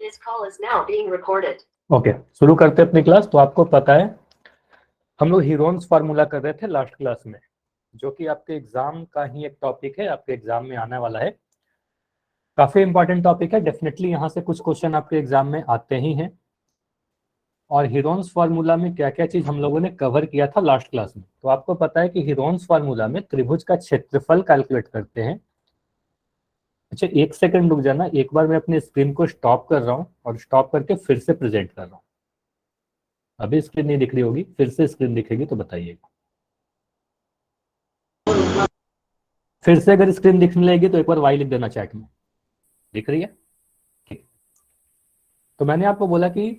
This call is now being recorded. Okay, शुरू करते हैं अपनी क्लास। तो आपको पता है हम लोग हीरोन्स फार्मूला कर रहे थे लास्ट क्लास में, जो कि आपके एग्जाम का ही एक टॉपिक है, आपके एग्जाम में आने वाला है। काफी इंपॉर्टेंट टॉपिक है, डेफिनेटली यहाँ से कुछ क्वेश्चन आपके एग्जाम में आते ही हैं। और हीरोन्स फार्मूला में क्या क्या चीज हम लोगों ने कवर किया था लास्ट क्लास में। तो आपको पता है कि हीरोन्स फार्मूला में त्रिभुज का क्षेत्रफल कैलकुलेट करते हैं। अच्छा, एक सेकंड रुक जाना, एक बार मैं अपनी स्क्रीन को स्टॉप कर रहा हूँ और स्टॉप करके फिर से प्रेजेंट कर रहा हूँ। अभी स्क्रीन नहीं दिख रही होगी, फिर से स्क्रीन दिखेगी तो बताइएगा। फिर से अगर स्क्रीन दिखने लगेगी तो एक बार वाई लिख देना चैट में। दिख रही है? ठीक। तो मैंने आपको बोला कि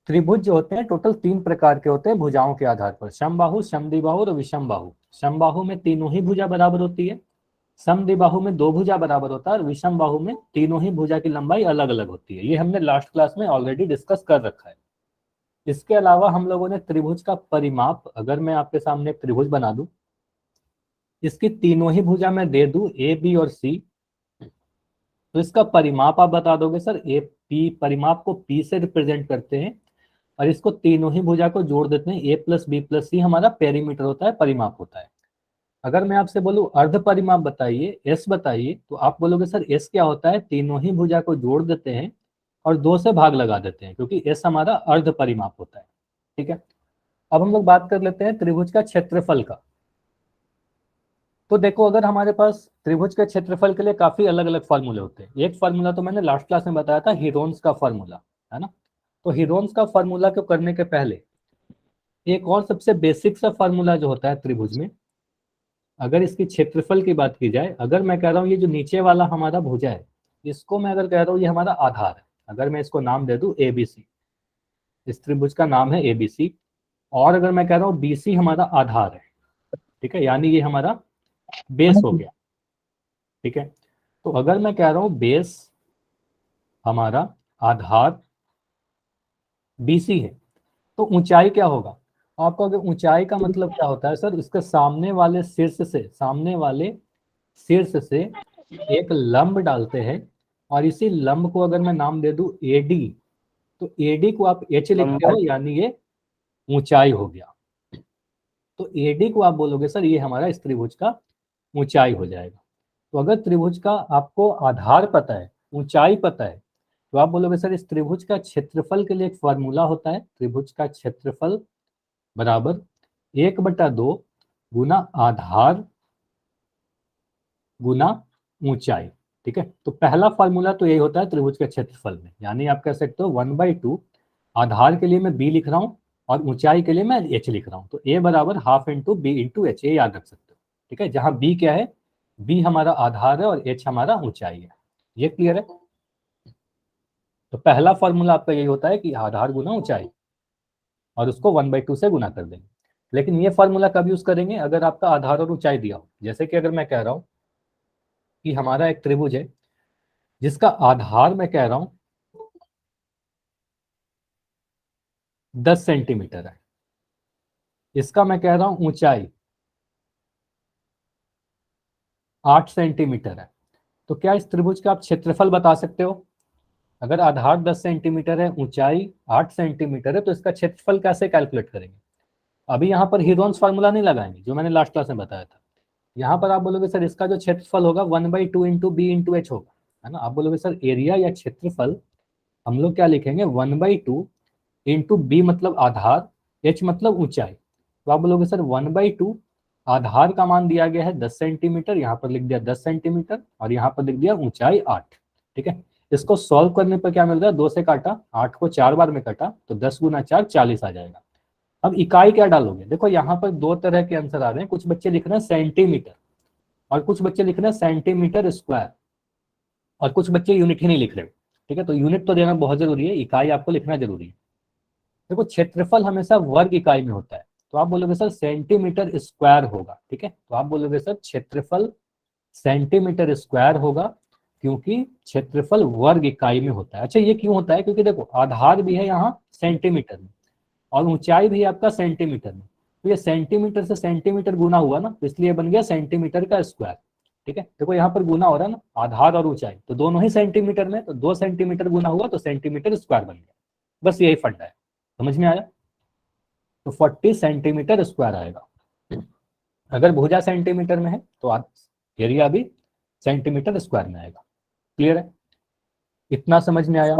त्रिभुज जो होते हैं टोटल 3 प्रकार के होते हैं भुजाओं के आधार पर, समबाहु, समद्विबाहु और विषमबाहु। समबाहु में तीनों ही भुजा बराबर होती है, समद्विबाहु में 2 भुजा बराबर होता है और विषमबाहु में तीनों ही भुजा की लंबाई अलग अलग होती है। ये हमने लास्ट क्लास में ऑलरेडी डिस्कस कर रखा है। इसके अलावा हम लोगों ने त्रिभुज का परिमाप, अगर मैं आपके सामने एक त्रिभुज बना दूं, इसकी तीनों ही भुजा मैं दे दूं ए, बी और सी, तो इसका परिमाप आप बता दोगे सर। ए पी, परिमाप को पी से रिप्रेजेंट करते हैं और इसको तीनों ही भुजा को जोड़ देते हैं। ए प्लस बी प्लस सी हमारा पेरीमीटर होता है, परिमाप होता है। अगर मैं आपसे बोलूं अर्ध परिमाप बताइए, एस बताइए, तो आप बोलोगे सर एस क्या होता है? तीनों ही भुजा को जोड़ देते हैं और 2 से भाग लगा देते हैं, क्योंकि एस हमारा अर्ध परिमाप होता है। ठीक है, अब हम लोग बात कर लेते हैं त्रिभुज का क्षेत्रफल का। तो देखो, अगर हमारे पास त्रिभुज के क्षेत्रफल के लिए काफी अलग अलग फॉर्मूले होते हैं। एक फॉर्मूला तो मैंने लास्ट क्लास में बताया था, हीरोन्स का फॉर्मूला, है ना। तो हीरोन्स का फॉर्मूला को करने के पहले एक और सबसे बेसिक सा फॉर्मूला जो होता है त्रिभुज में, अगर इसकी क्षेत्रफल की बात की जाए, अगर मैं कह रहा हूँ ये जो नीचे वाला हमारा भुजा है, इसको मैं अगर कह रहा हूँ ये हमारा आधार है, अगर मैं इसको नाम दे दूं एबीसी, इस त्रिभुज का नाम है एबीसी, और अगर मैं कह रहा हूँ बीसी हमारा आधार है, ठीक है, यानी ये हमारा बेस हो गया। ठीक है, तो अगर मैं कह रहा हूँ बेस हमारा आधार बीसी है, तो ऊंचाई क्या होगा? आपको अगर ऊंचाई का मतलब क्या होता है सर, इसके सामने वाले शीर्ष से, सामने वाले शीर्ष से एक लंब डालते हैं और इसी लंब को अगर मैं नाम दे दूं एडी, तो एडी को आप एच लिखते हो, यानी ये ऊंचाई हो गया। तो एडी को आप बोलोगे सर ये हमारा इस त्रिभुज का ऊंचाई हो जाएगा। तो अगर त्रिभुज का आपको आधार पता है, ऊंचाई पता है, तो आप बोलोगे सर इस त्रिभुज का क्षेत्रफल के लिए एक फॉर्मूला होता है, त्रिभुज का क्षेत्रफल बराबर 1/2 गुना आधार गुना ऊंचाई। ठीक है, तो पहला फॉर्मूला तो यही होता है त्रिभुज के क्षेत्रफल में, यानी आप कह सकते हो 1/2, आधार के लिए मैं बी लिख रहा हूँ और ऊंचाई के लिए मैं एच लिख रहा हूँ, तो ए बराबर half into B into H, ये याद रख सकते हो। ठीक है, जहां बी क्या है, बी हमारा आधार है और एच हमारा ऊंचाई है। ये क्लियर है? तो पहला फॉर्मूला आपका यही होता है कि आधार गुना ऊंचाई, और उसको 1/2 से गुना कर देंगे। लेकिन ये फॉर्मूला कब यूज करेंगे? अगर आपका आधार और ऊंचाई दिया हो। जैसे कि अगर मैं कह रहा हूं कि हमारा एक त्रिभुज है जिसका आधार मैं कह रहा हूं 10 सेंटीमीटर है, इसका मैं कह रहा हूं ऊंचाई 8 सेंटीमीटर है, तो क्या इस त्रिभुज का आप क्षेत्रफल बता सकते हो? अगर आधार 10 सेंटीमीटर है, ऊंचाई 8 सेंटीमीटर है, तो इसका क्षेत्रफल कैसे कैलकुलेट करेंगे? अभी यहाँ पर हीरोन्स फार्मूला नहीं लगाएंगे जो मैंने लास्ट क्लास में बताया था। यहाँ पर आप बोलोगे सर इसका जो क्षेत्रफल होगा 1/2 इंटू बी इंटू एच होगा, है ना। आप बोलोगे सर एरिया या क्षेत्रफल हम लोग क्या लिखेंगे, 1/2 इंटू बी मतलब आधार, एच मतलब ऊंचाई। तो आप बोलोगे सर 1/2, आधार का मान दिया गया है 10 सेंटीमीटर, यहाँ पर लिख दिया 10 सेंटीमीटर और यहाँ पर लिख दिया ऊंचाई 8। ठीक है, इसको सॉल्व करने पर क्या मिल रहा है, 2 से काटा, 8 को 4 बार में काटा, तो 10 गुना 4 40 आ जाएगा। अब इकाई क्या डालोगे? देखो यहाँ पर 2 तरह के आंसर आ रहे हैं, कुछ बच्चे लिख रहे हैं सेंटीमीटर और कुछ बच्चे लिख रहे हैं सेंटीमीटर स्क्वायर, और कुछ बच्चे यूनिट ही नहीं लिख रहे। ठीक है, तो यूनिट तो देना बहुत जरूरी है, इकाई आपको लिखना जरूरी है। देखो क्षेत्रफल हमेशा वर्ग इकाई में होता है, तो आप बोलोगे सर सेंटीमीटर स्क्वायर होगा। ठीक है, तो आप बोलोगे सर क्षेत्रफल सेंटीमीटर स्क्वायर होगा, क्योंकि क्षेत्रफल वर्ग इकाई में होता है। अच्छा, ये क्यों होता है? क्योंकि देखो आधार भी है यहाँ सेंटीमीटर में और ऊंचाई भी आपका सेंटीमीटर में, तो ये सेंटीमीटर से सेंटीमीटर गुना हुआ ना, तो इसलिए बन गया सेंटीमीटर का स्क्वायर। ठीक है, देखो यहाँ पर गुना हो रहा है ना, आधार और ऊंचाई, तो दोनों ही सेंटीमीटर में, तो 2 सेंटीमीटर गुना हुआ तो सेंटीमीटर स्क्वायर बन गया। बस यही फंडा है, समझ में आया? तो 40 सेंटीमीटर स्क्वायर आएगा। अगर भुजा सेंटीमीटर में है तो एरिया भी सेंटीमीटर स्क्वायर में आएगा। क्लियर है? इतना समझ में आया?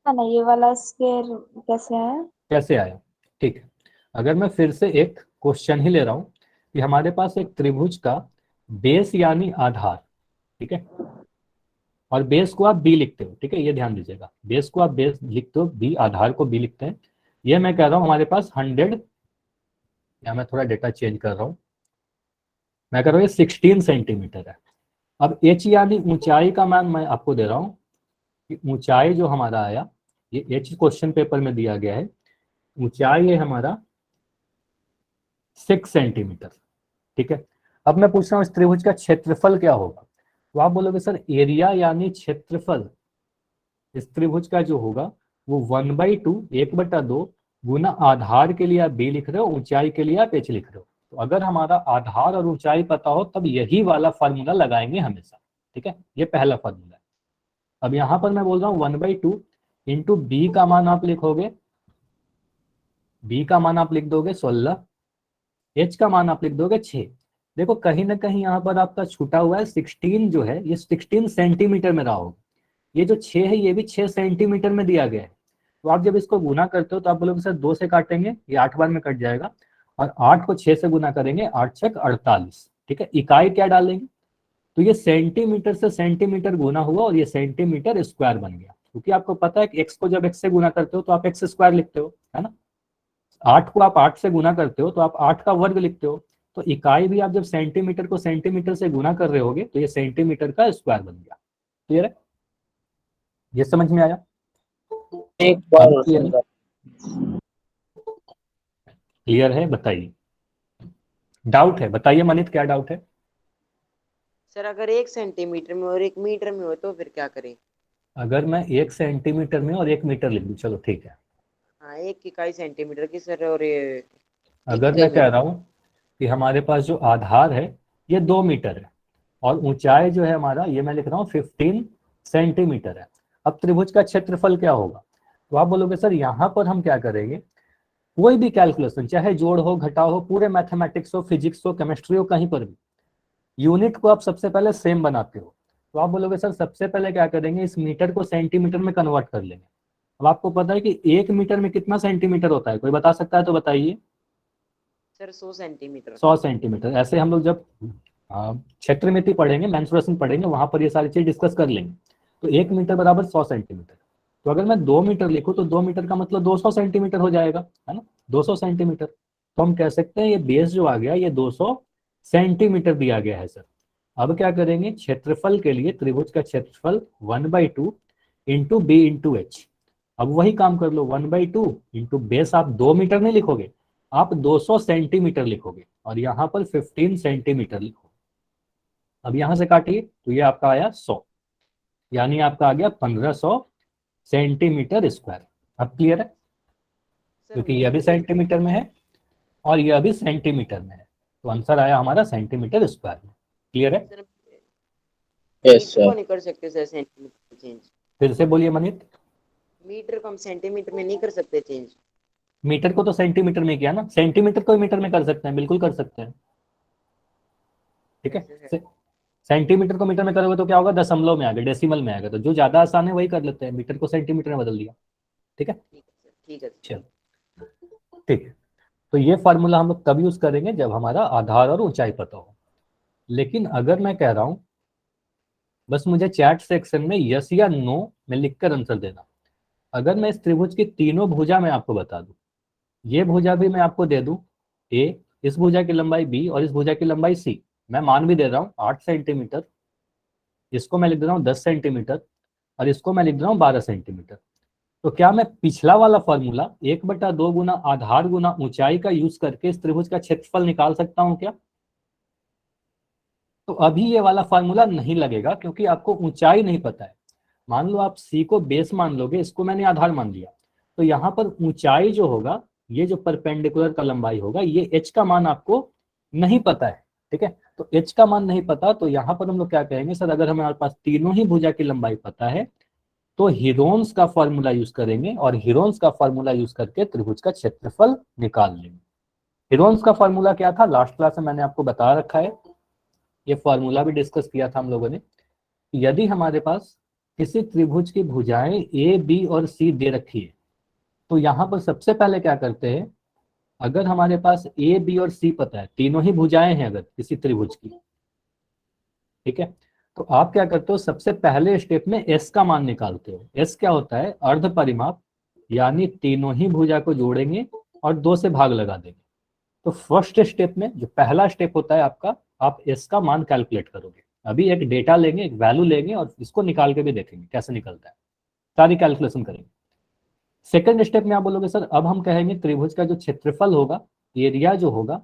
ना ये वाला स्क्वायर कैसे है? कैसे आया? ठीक है, अगर मैं फिर से एक क्वेश्चन ही ले रहा हूं कि हमारे पास एक त्रिभुज का बेस यानी आधार, ठीक है, और बेस को आप बी लिखते हो, ठीक है, ये ध्यान दीजिएगा, बेस को आप बेस लिखते हो, बी आधार को बी लिखते हैं। ये मैं कह रहा हूं हमारे पास 100, या मैं थोड़ा डेटा चेंज कर रहा हूं, मैं कह रहा हूं ये 16 सेंटीमीटर है। अब एच यानी ऊंचाई का मान मैं आपको दे रहा हूं कि ऊंचाई जो हमारा आया, ये एच क्वेश्चन पेपर में दिया गया है, ऊंचाई है हमारा 6 सेंटीमीटर, ठीक है। अब मैं पूछ रहा हूँ इस त्रिभुज का क्षेत्रफल क्या होगा, तो आप बोलोगे सर एरिया यानी क्षेत्रफल इस त्रिभुज का जो होगा वो 1/2 1/2 गुना आधार के लिए आप बी लिख रहे हो, ऊंचाई के लिए आप एच लिख रहे हो। तो अगर हमारा आधार और ऊंचाई पता हो तब यही वाला फार्मूला लगाएंगे हमेशा, ठीक है, ये पहला फार्मूला है। अब यहाँ पर मैं बोल रहा हूँ 1/2 इंटू बी का मान आप लिखोगे, बी का मान आप लिख दोगे 16, एच का मान आप लिख दोगे 6। देखो कहीं ना कहीं यहाँ पर आपका छूटा हुआ है 16, जो है ये 16 सेंटीमीटर में रहा होगा, ये जो 6 है ये भी 6 सेंटीमीटर में दिया गया है। तो आप जब इसको गुना करते हो तो आप बोलोगे सर 2 से काटेंगे, ये 8 बार में कट जाएगा, और 8 को 6 से गुना करेंगे, 8 छक 48, ठीक है। इकाई क्या डालेंगे, तो ये सेंटीमीटर से सेंटीमीटर गुना हुआ और ये सेंटीमीटर स्क्वायर बन गया, क्योंकि आपको पता है कि एक्स को जब एक्स से गुना करते हो तो आप एक्स स्क्वायर लिखते हो, है ना। 8 को आप 8 से गुना करते हो तो आप 8 का वर्ग लिखते हो, तो इकाई भी आप जब सेंटीमीटर को सेंटीमीटर से गुना कर रहे होगे तो ये सेंटीमीटर का स्क्वायर बन गया। क्लियर है? ये समझ में आया? एक बार क्लियर है? बताइए, डाउट है बताइए मनीत, क्या डाउट है? सर अगर 1 सेंटीमीटर में और 1 मीटर में हो तो फिर क्या करें? अगर मैं 1 सेंटीमीटर में और 1 मीटर लिख दूं, चलो ठीक है। हाँ, 1 इकाई सेंटीमीटर की सर, और ये अगर मैं कह रहा हूं कि हमारे पास जो आधार है ये 2 मीटर है और ऊंचाई जो है हमारा, ये मैं लिख रहा हूँ 15 सेंटीमीटर है। अब त्रिभुज का क्षेत्रफल क्या होगा, तो आप बोलोगे सर यहाँ पर हम क्या करेंगे, कोई भी कैलकुलेशन, चाहे जोड़ हो घटाव हो, पूरे मैथमेटिक्स हो फिजिक्स हो केमिस्ट्री हो, कहीं पर भी यूनिट को आप सबसे पहले सेम बनाते हो। तो आप बोलोगे सर सबसे पहले क्या करेंगे, इस मीटर को सेंटीमीटर में कन्वर्ट कर लेंगे। अब आपको पता है कि 1 मीटर में कितना सेंटीमीटर होता है, कोई बता सकता है तो बताइए? Sir 100 centimetre. 100 सेंटीमीटर। ऐसे हम लोग जब क्षेत्रमिति पढ़ेंगे, मेंसुरेशन पढ़ेंगे, वहां पर ये सारी चीज डिस्कस कर लेंगे। तो 1 मीटर बराबर 100 सेंटीमीटर। तो अगर मैं 2 मीटर लिखूं तो 2 मीटर का मतलब 200 सेंटीमीटर हो जाएगा, है ना, 200 सेंटीमीटर। तो हम कह सकते हैं ये बेस जो आ गया ये 200 सेंटीमीटर दिया गया है सर। अब क्या करेंगे, क्षेत्रफल के लिए त्रिभुज का क्षेत्रफल 1/2 इंटू बी इंटू एच। अब वही काम कर लो, 1/2 इंटू बेस, आप 2 मीटर नहीं लिखोगे, आप 200 सेंटीमीटर लिखोगे और यहाँ पर 15 सेंटीमीटर लिखो। अब यहाँ से काटिए तो ये आपका आया 100, यानी आपका आ गया 1500 सेंटीमीटर स्क्वायर। अब क्लियर है? क्योंकि ये भी सेंटीमीटर में है और ये भी सेंटीमीटर में है, तो आंसर आया हमारा सेंटीमीटर स्क्वायर में। क्लियर है? सर यस मीटर को सर। नहीं कर सकते सर सेंटीमीटर चेंज? फिर से बोलिए मनीत। मीटर को हम सेंटीमीटर में नहीं कर सकते चेंज? मीटर को तो सेंटीमीटर में किया ना, सेंटीमीटर को मीटर में कर सकते हैं, बिल्कुल कर सकते हैं, ठीक है। सेंटीमीटर को मीटर में करोगे तो क्या होगा, दशमलव में आ गया, डेसिमल में आ गया, तो जो ज्यादा आसान है वही कर लेते हैं, मीटर को सेंटीमीटर में बदल दिया, ठीक है। ठीक है सर, ठीक है सर। चलो ठीक है, तो ये फार्मूला हम लोग तब यूज करेंगे जब हमारा आधार और ऊंचाई पता हो। लेकिन अगर मैं कह रहा हूं बस मुझे चैट सेक्शन में यस या नो में लिखकर आंसर देना, अगर मैं इस त्रिभुज की तीनों भुजा में आपको बता दूं, ये भुजा भी मैं आपको दे दूं ए, इस भुजा की लंबाई बी और इस भुजा की लंबाई सी, मैं मान भी दे रहा हूँ 8 सेंटीमीटर, इसको मैं लिख दे रहा हूँ 10 सेंटीमीटर और इसको मैं लिख दे रहा हूँ 12 सेंटीमीटर, तो क्या मैं पिछला वाला फॉर्मूला 1/2 गुना आधार गुना ऊंचाई का यूज करके इस त्रिभुज का क्षेत्रफल निकाल सकता हूं क्या? तो अभी ये वाला फार्मूला नहीं लगेगा क्योंकि आपको ऊंचाई नहीं पता है। मान लो आप सी को बेस मान लोगे, इसको मैंने आधार मान लिया, तो यहाँ पर ऊंचाई जो होगा, ये जो परपेंडिकुलर का लंबाई होगा, ये एच का मान आपको नहीं पता है, ठीक है। तो h का मान नहीं पता, तो यहाँ पर हम लोग क्या कहेंगे सर, अगर हमारे पास तीनों ही भुजा की लंबाई पता है तो हीरोन्स का फॉर्मूला यूज करेंगे और हीरोन्स का फॉर्मूला यूज करके त्रिभुज का क्षेत्रफल निकाल लेंगे। हीरोन्स का फॉर्मूला क्या था, लास्ट क्लास में मैंने आपको बता रखा है, ये फॉर्मूला भी डिस्कस किया था हम लोगों ने। यदि हमारे पास किसी त्रिभुज की भुजाएं ए बी और सी दे रखी है तो यहाँ पर सबसे पहले क्या करते हैं, अगर हमारे पास ए बी और सी पता है, तीनों ही भुजाएं हैं अगर किसी त्रिभुज की, ठीक है, तो आप क्या करते हो, सबसे पहले स्टेप में एस का मान निकालते हो। एस क्या होता है, अर्ध परिमाप, यानी तीनों ही भुजा को जोड़ेंगे और 2 से भाग लगा देंगे। तो फर्स्ट स्टेप में जो पहला स्टेप होता है आपका, आप एस का मान कैलकुलेट करोगे। अभी एक डेटा लेंगे, एक वैल्यू लेंगे और इसको निकाल के भी देखेंगे कैसे निकलता है, सारी कैलकुलेशन करेंगे। सेकंड स्टेप में आप बोलोगे सर अब हम कहेंगे त्रिभुज का जो क्षेत्रफल होगा, एरिया जो होगा,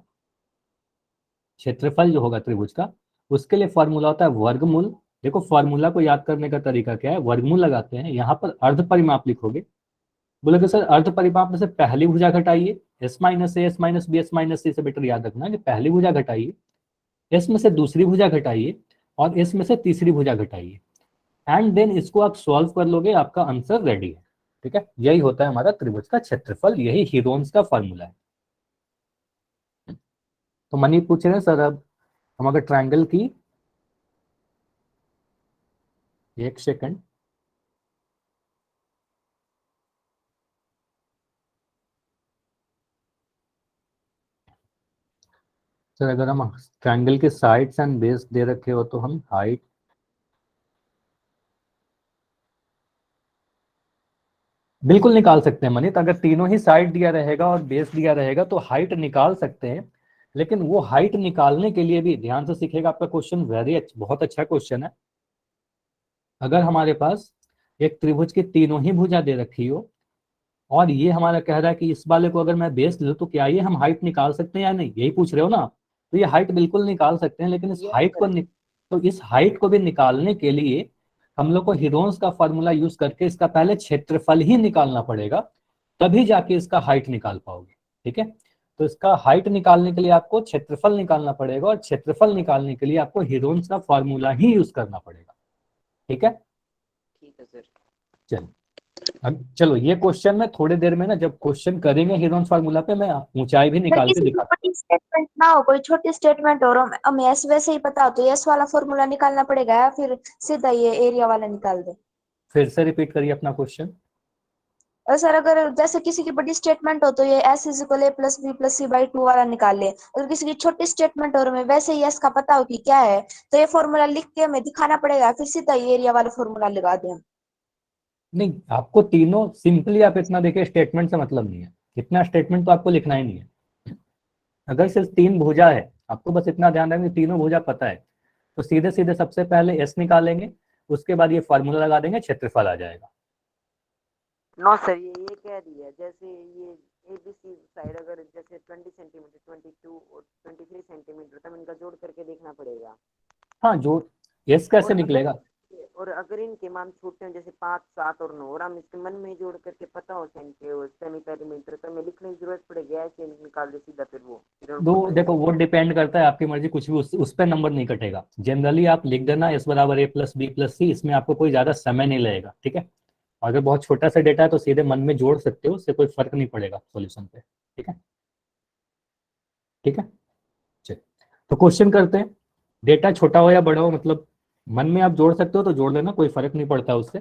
क्षेत्रफल जो होगा त्रिभुज का, उसके लिए फॉर्मूला होता है वर्गमूल। देखो फॉर्मूला को याद करने का तरीका क्या है, वर्गमूल लगाते हैं, यहाँ पर अर्ध परिमाप लिखोगे। बोलोगे सर अर्ध परिमाप में से पहली भुजा घटाइए, S minus A S minus B S minus C से बेटर याद रखना कि पहली भुजा घटाइए, एस में से दूसरी भुजा घटाइए और एस में से तीसरी भुजा घटाइए, एंड देन इसको आप सॉल्व कर लोगे, आपका आंसर रेडी है। ठीक है, यही होता है हमारा त्रिभुज का क्षेत्रफल, यही हीरोन्स का फॉर्मूला है। तो मनी पूछ रहे हैं सर अब हम अगर ट्रायंगल की, एक सेकंड, सर अगर हम ट्रायंगल के साइड्स एंड बेस दे रखे हो तो हम हाइट, बिल्कुल निकाल सकते हैं मनीत, अगर तीनों ही साइड दिया रहेगा और बेस दिया रहेगा तो हाइट निकाल सकते हैं। लेकिन वो हाइट निकालने के लिए भी ध्यान से सीखेगा, आपका क्वेश्चन बहुत अच्छा क्वेश्चन है। अगर हमारे पास एक त्रिभुज की तीनों ही भुजा दे रखी हो और ये हमारा कह रहा है कि इस वाले को अगर मैं बेस लूं तो क्या ये हम हाइट निकाल सकते हैं या नहीं, यही पूछ रहे हो ना आप? तो ये हाइट बिल्कुल निकाल सकते हैं, लेकिन इस हाइट को भी निकालने के लिए हम लोग को हीरोन्स का फॉर्मूला यूज करके इसका पहले क्षेत्रफल ही निकालना पड़ेगा, तभी जाके इसका हाइट निकाल पाओगे। ठीक है, तो इसका हाइट निकालने के लिए आपको क्षेत्रफल निकालना पड़ेगा और क्षेत्रफल निकालने के लिए आपको हीरोन्स का फॉर्मूला ही यूज करना पड़ेगा। ठीक है, ठीक है सर। चलो अब चलो ये क्वेश्चन में थोड़ी देर में ना जब क्वेश्चन करेंगे हीरोन्स फार्मूला पे, मैं ऊंचाई भी निकाल के दिखा। स्टेटमेंट ना हो, कोई छोटी स्टेटमेंट और हमें एस वैसे ही पता हो तो एस वाला फॉर्मूला निकालना पड़ेगा या फिर सीधा ये एरिया वाला निकाल दे। फिर से रिपीट करिए अपना क्वेश्चन। और सर अगर जैसे किसी की बड़ी स्टेटमेंट हो तो ये S is equal A plus B plus C by 2 वाला निकाल ले। अगर किसी की छोटी स्टेटमेंट और हमें वैसे ही एस का पता हो कि क्या है तो ये फॉर्मूला लिख के हमें दिखाना पड़ेगा, फिर सीधा ये एरिया वाला फॉर्मूला लगा दें। नहीं, आपको तीनों सिंपली आप इतना देखिए, स्टेटमेंट से मतलब नहीं है, इतना स्टेटमेंट तो आपको लिखना ही नहीं है। अगर सिर्फ 3 भुजा है, आपको बस इतना ध्यान रखना तीनों भुजा पता है, तो सीधे सीधे सबसे पहले एस निकालेंगे, उसके बाद ये फॉर्मूला लगा देंगे, क्षेत्रफल आ जाएगा। नो सर, ये कह दिया जैसे ये एबीसी साइड अगर जैसे 20 सेंटीमीटर 22 और 23 सेंटीमीटर तब इनका जोड़ करके देखना पड़ेगा। हाँ, जोड़ एस कैसे निकलेगा, और अगर इनके मान छोटे हैं जैसे 5 7 और 9 और हम इसके मन में जोड़ करके पता हो सेमी पेरीमीटर तो हमें लिखने की जरूरत पड़ेगी, ऐसे निकाल दे सीधा फिर वो दो देखो वो डिपेंड करता है, आपकी मर्जी, कुछ भी उस पर नंबर नहीं कटेगा। जनरली आप लिख देना एस बराबर ए प्लस बी प्लस सी, इसमें आपको कोई ज्यादा समय नहीं लगेगा। ठीक है, अगर बहुत छोटा सा डेटा है तो सीधे मन में जोड़ सकते हो, उससे कोई फर्क नहीं पड़ेगा सॉल्यूशन पे। ठीक है, ठीक है, चलिए तो क्वेश्चन करते हैं। डेटा छोटा हो या बड़ा हो, मतलब मन में आप जोड़ सकते हो तो जोड़ लेना, कोई फर्क नहीं पड़ता उससे।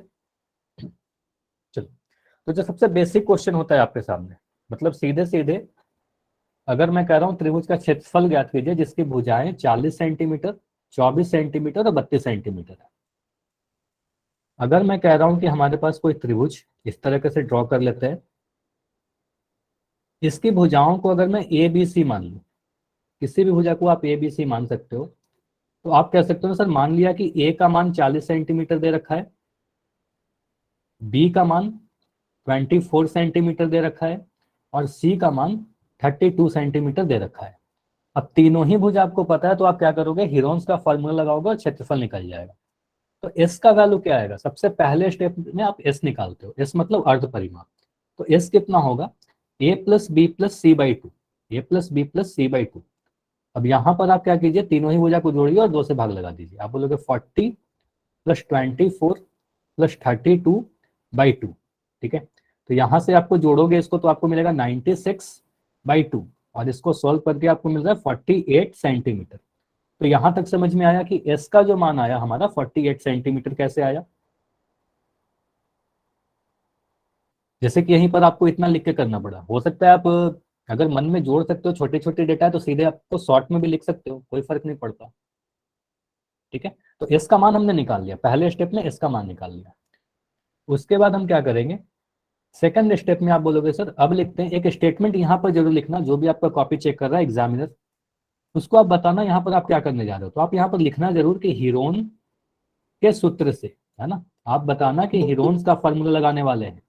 चलो, तो जो सबसे बेसिक क्वेश्चन होता है आपके सामने, मतलब सीधे सीधे अगर मैं कह रहा हूं त्रिभुज का क्षेत्रफल ज्ञात कीजिए जिसकी भुजाएं 40 सेंटीमीटर 24 सेंटीमीटर और 32 सेंटीमीटर है। अगर मैं कह रहा हूं कि हमारे पास कोई त्रिभुज इस तरीके से ड्रॉ कर लेते हैं, इसकी भुजाओं को अगर मैं ए बी सी मान लूं, किसी भी भुजा को आप ए बी सी मान सकते हो, तो आप कह सकते हो सर मान लिया कि ए का मान 40 सेंटीमीटर दे रखा है, बी का मान 24 सेंटीमीटर दे रखा है और सी का मान 32 सेंटीमीटर दे रखा है। अब तीनों ही भुजा आपको पता है तो आप क्या करोगे, हीरोन्स का फॉर्मूला लगाओगे और क्षेत्रफल निकल जाएगा। तो एस का वैल्यू क्या आएगा, सबसे पहले स्टेप में आप एस निकालते हो, एस मतलब अर्ध परिमाप। तो एस कितना होगा, A plus B plus C by 2, A plus B plus C by 2। अब यहाँ पर आप क्या कीजिए, तीनों ही भुजा को जोड़िए और 2 से भाग लगा दीजिए। आप बोलोगे 40 + 24 + 32/2, ठीक है। तो यहाँ से आपको जोड़ोगे इसको तो आपको मिलेगा 96/2 और इसको सॉल्व करके आपको मिल रहा है 48 सेंटीमीटर। तो यहाँ तक समझ में आया कि एस का जो मान आया हमारा 48 सेंटीमीटर कैसे आया। जैसे कि यहीं पर आपको इतना लिख के करना पड़ा, हो सकता है आप अगर मन में जोड़ सकते हो, छोटे छोटे डेटा है तो सीधे आपको शॉर्ट में भी लिख सकते हो, कोई फर्क नहीं पड़ता, ठीक है। तो एस का मान हमने निकाल लिया, पहले स्टेप में एस का मान निकाल लिया। उसके बाद हम क्या करेंगे, सेकंड स्टेप में आप बोलोगे सर अब लिखते हैं, एक स्टेटमेंट यहाँ पर जरूर लिखना, जो भी आपका कॉपी चेक कर रहा है एग्जामिनर, उसको आप बताना यहाँ पर आप क्या करने जा रहे हो। तो आप यहाँ पर लिखना जरूर कि हीरोन के सूत्र से, है ना, आप बताना कि हीरोन्स का फॉर्मूला लगाने वाले हैं।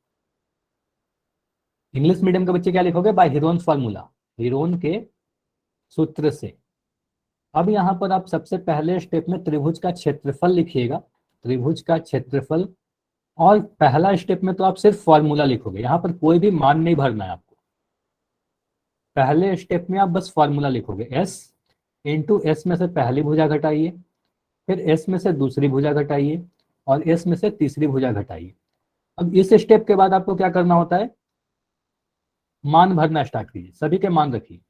इंग्लिश मीडियम के बच्चे क्या लिखोगे, बाय हीरोन्स फॉर्मूला, हीरोन के सूत्र से। अब यहाँ पर आप सबसे पहले स्टेप में त्रिभुज का क्षेत्रफल लिखिएगा, त्रिभुज का क्षेत्रफल। और पहला स्टेप में तो आप सिर्फ फॉर्मूला लिखोगे, यहाँ पर कोई भी मान नहीं भरना है आपको। पहले स्टेप में आप बस फॉर्मूला लिखोगे, एस इंटू एस में से पहली भुजा घटाइए, फिर एस में से दूसरी भुजा घटाइए और एस में से तीसरी भुजा घटाइए। अब इस स्टेप के बाद आपको क्या करना होता है, मान भरना स्टार्ट कीजिए, सभी के मान रखिए।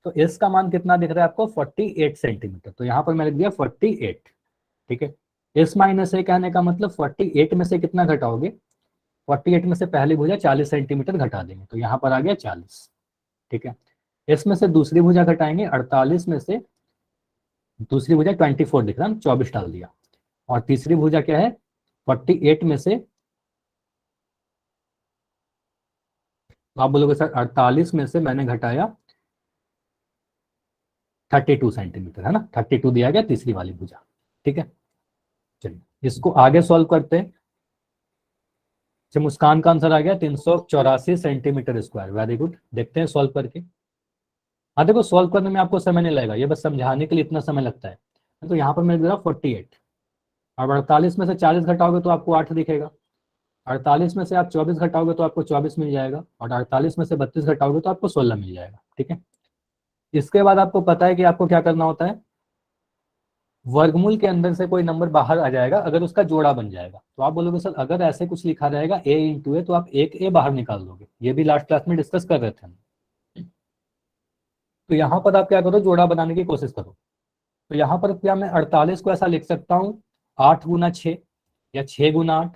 तो एस का मान कितना दिख रहा है आपको, 48 सेंटीमीटर, तो यहाँ पर मैं लिख दिया 48, ठीक है। एस माइनस ए कहने का मतलब 48 में से कितना घटाओगे, 48 में से पहली भुजा 40 सेंटीमीटर घटा देंगे, तो यहाँ पर आ गया 40, ठीक है। एस में से दूसरी भुजा घटाएंगे, 48 में से दूसरी भुजा 24 दिख रहा है, 24 डाल दिया। और तीसरी भुजा क्या है, 48 में से, आप बोलोगे सर 48 में से मैंने घटाया 32 सेंटीमीटर, है ना, 32 दिया गया तीसरी वाली भुजा, ठीक है। चलिए इसको आगे सॉल्व करते हैं। तो मुस्कान का आंसर आ गया 384 सेंटीमीटर स्क्वायर, वेरी गुड। देखते हैं सॉल्व करके। हाँ देखो, सॉल्व करने में आपको समय नहीं लगेगा, ये बस समझाने के लिए इतना समय लगता है। तो यहाँ पर मैं दे रहा हूँ 48, अब 48 में से 40 घटाओगे तो आपको 8 दिखेगा, 48 में से आप 24 घटाओगे तो आपको 24 मिल जाएगा, और 48 में से 32 घटाओगे तो आपको 16 मिल जाएगा, ठीक है। इसके बाद आपको पता है कि आपको क्या करना होता है, वर्गमूल के अंदर से कोई नंबर बाहर आ जाएगा अगर उसका जोड़ा बन जाएगा। तो आप बोलोगे सर अगर ऐसे कुछ लिखा रहेगा a इंटू ए, तो आप एक ए बाहर निकाल दोगे, ये भी लास्ट क्लास में डिस्कस कर रहे थे हम। तो यहाँ पर आप क्या करो, जोड़ा बनाने की कोशिश करो। तो यहाँ पर क्या मैं 48 को ऐसा लिख सकता हूँ 8 गुना 6 या 6 गुना 8।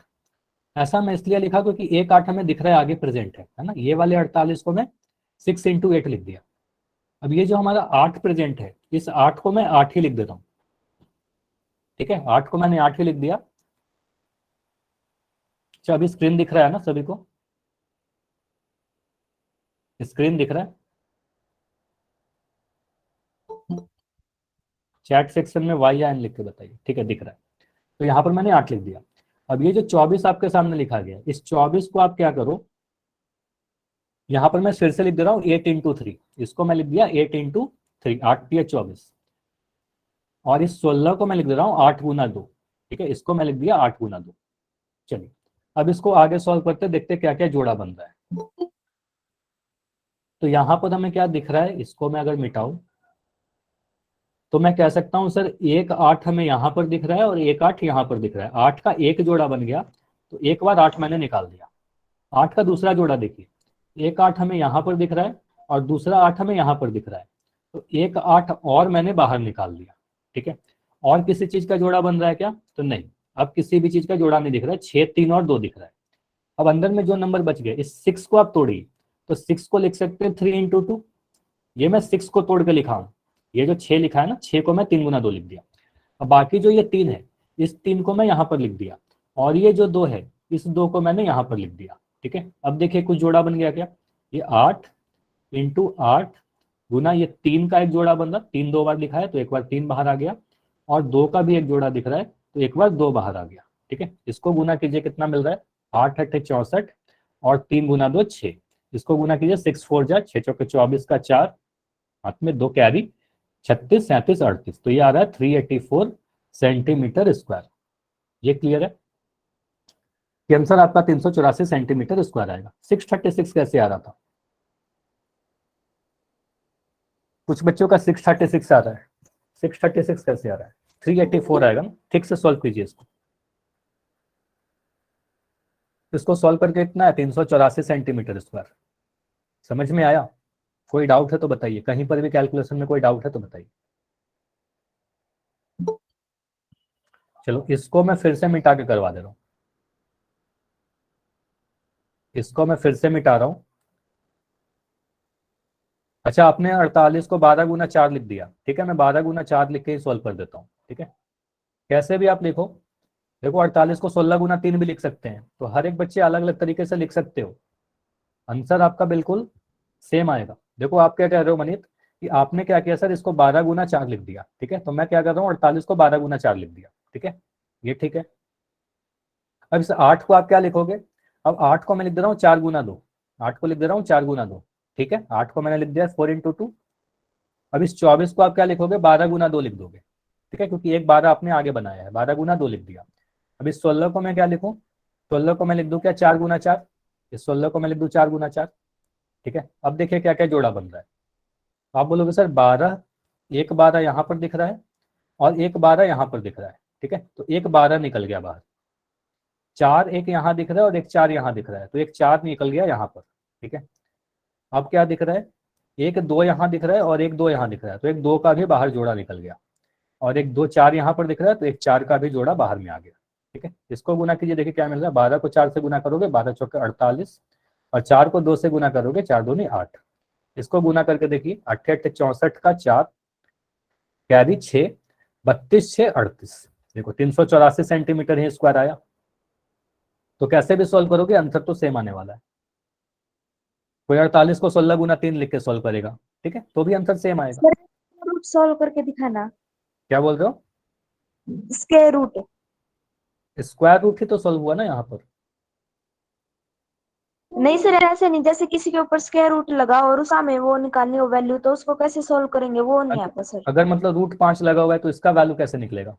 ऐसा मैं इसलिए लिखा क्योंकि एक 8 हमें दिख रहा है आगे प्रेजेंट है ना, ये वाले 48 को मैं 6 इंटू 8 लिख दिया। अब ये जो हमारा 8 प्रेजेंट है, इस 8 को मैं 8 ही लिख देता हूँ, ठीक है। 8 को मैंने 8 ही लिख दिया। अच्छा अभी स्क्रीन दिख रहा है ना सभी को, स्क्रीन दिख रहा है, चैट सेक्शन में वाई या एन लिख के बताइए, ठीक है दिख रहा है। तो यहाँ पर मैंने 8 लिख दिया। अब ये जो 24 आपके सामने लिखा गया, इस 24 को आप क्या करो, यहाँ पर मैं फिर से लिख दे रहा हूँ 8 इंटू 3, इसको मैं लिख दिया 8 इंटू 3, 8 3 24। और इस 16 को मैं लिख दे रहा हूँ 8 गुना 2, ठीक है, इसको मैं लिख दिया 8 गुना 2। चलिए अब इसको आगे सॉल्व करते देखते क्या क्या जोड़ा बन रहा है। तो यहाँ पर हमें क्या दिख रहा है, इसको मैं अगर मिटाऊं तो मैं कह सकता हूं सर 1 8 हमें यहाँ पर दिख रहा है और 1 8 यहाँ पर दिख रहा है, 8 का एक जोड़ा बन गया। तो एक बार 8 मैंने निकाल दिया। 8 का दूसरा जोड़ा देखिए, 1 8 हमें यहाँ पर दिख रहा है और दूसरा 8 हमें यहाँ पर दिख रहा है, तो 1 8 और मैंने बाहर निकाल दिया, ठीक है। और किसी चीज का जोड़ा बन रहा है क्या, तो नहीं, अब किसी भी चीज का जोड़ा नहीं दिख रहा है, 6 3 और 2 दिख रहा है। अब अंदर में जो नंबर बच गए, इस 6 को आप तोड़िए, तो 6 को लिख सकते हैं 3 इंटू 2, ये मैं 6 को तोड़ के लिखा हूँ। ये जो 6 लिखा है ना, 6 को मैं 3 गुना 2 लिख दिया। अब बाकी जो ये 3 है, इस 3 को मैं यहाँ पर लिख दिया, और ये जो 2 है, इस 2 को मैंने यहाँ पर लिख दिया, ठीक है। अब देखिए कुछ जोड़ा बन गया क्या, ये 8 इंटू 8 गुना ये 3 का एक जोड़ा बन रहा, 3 2 बार लिखा है तो एक बार 3 बाहर आ गया, और 2 का भी एक जोड़ा दिख रहा है तो एक बार 2 बाहर आ गया, ठीक है। इसको गुना कीजिए, कितना मिल रहा है, 8 8 64 और 3 गुना 2 6, इसको गुना कीजिए 6 4 जा 6 चौके 24 का 4, हाथ में 2 कैरी, 36 37 38, तो ये आ रहा है 384 सेंटीमीटर स्क्वायर। ये क्लियर है कि आंसर आपका 384 सेंटीमीटर स्क्वायर आएगा। 636 कैसे आ रहा था, कुछ बच्चों का 636 आ रहा है, 636 कैसे आ रहा है? 384 आएगा ना। ठीक से सॉल्व कीजिए इसको सॉल्व करके इतना है 384 सेंटीमीटर स्क्वायर। समझ में आया? कोई डाउट है तो बताइए, कहीं पर भी कैलकुलेशन में कोई डाउट है तो बताइए। चलो इसको मैं फिर से मिटा के करवा दे रहा हूं, इसको मैं फिर से मिटा रहा हूं। अच्छा, आपने 48 को 12 गुना 4 लिख दिया, ठीक है, मैं 12 गुना 4 लिख के ही सॉल्व कर देता हूँ, ठीक है। कैसे भी आप लिखो, देखो 48 को 16 गुना 3 भी लिख सकते हैं, तो हर एक बच्चे अलग अलग तरीके से लिख सकते हो, आंसर आपका बिल्कुल सेम आएगा। देखो आप क्या कह रहे हो मनीत कि आपने क्या किया सर, इसको 12 गुना 4 लिख दिया, ठीक है, तो मैं क्या कर रहा हूँ 48 को 12 गुना 4 लिख दिया, ठीक है, ये ठीक है। अब इस 8 को आप क्या लिखोगे, अब 8 को मैं लिख दे रहा हूँ 4 गुना 2, 8 को लिख दे रहा हूँ 4 गुना 2, ठीक है, 8 को मैंने लिख दिया 4 इंटू 2। अब इस 24 को आप क्या लिखोगे, 12 गुना 2 लिख दोगे, ठीक है, क्योंकि एक 12 आपने आगे बनाया है, 12 गुना 2 लिख दिया। अब इस 16 को मैं क्या लिखूं, 16 को मैं लिख दूं क्या 4 गुना 4, इस 16 को मैं लिख दूं 4 गुना 4, ठीक है। अब देखिए क्या क्या जोड़ा बन रहा है, आप बोलोगे सर 12, एक 12 यहाँ पर दिख रहा है और एक 12 यहाँ पर दिख रहा है, ठीक है, तो एक 12 निकल गया बाहर, 4 एक यहाँ दिख रहा है और एक 4 यहाँ दिख रहा है, तो एक 4 निकल गया यहाँ पर, ठीक है। अब क्या दिख रहा है, एक 2 यहाँ दिख रहा है और एक 2 यहाँ दिख रहा है, तो एक 2 का भी बाहर जोड़ा निकल गया, और एक 2 4 यहाँ पर दिख रहा है, तो एक 4 का भी जोड़ा बाहर में आ गया, ठीक है। इसको गुना कीजिए, देखिए क्या मिल रहा है, 12 को 4 से गुना करोगे 12 चौके 48, और 4 को 2 से गुना करोगे 4 दूनी 8, इसको गुना करके देखिए 8 8 64 का 4 कैरी 6, 32 6 38, देखो 384 सेंटीमीटर ही स्क्वायर आया। तो कैसे भी सॉल्व करोगे आंसर तो सेम आने वाला है। कोई 48 को 16 गुना 3 लिख के सॉल्व करेगा, ठीक है, तो भी आंसर सेम आएगा। रूट सॉल्व करके दिखाना, क्या बोल रहे हो? Square root. स्क्वायर रूट ही तो सॉल्व हुआ ना यहाँ पर। नहीं सर ऐसे नहीं, जैसे किसी के ऊपर स्क्वायर रूट लगा और उस में वो निकालनी हो वैल्यू, तो उसको कैसे सॉल्व करेंगे वो नहीं आता सर। अगर मतलब रूट 5 लगा हुआ है तो इसका वैल्यू कैसे निकलेगा?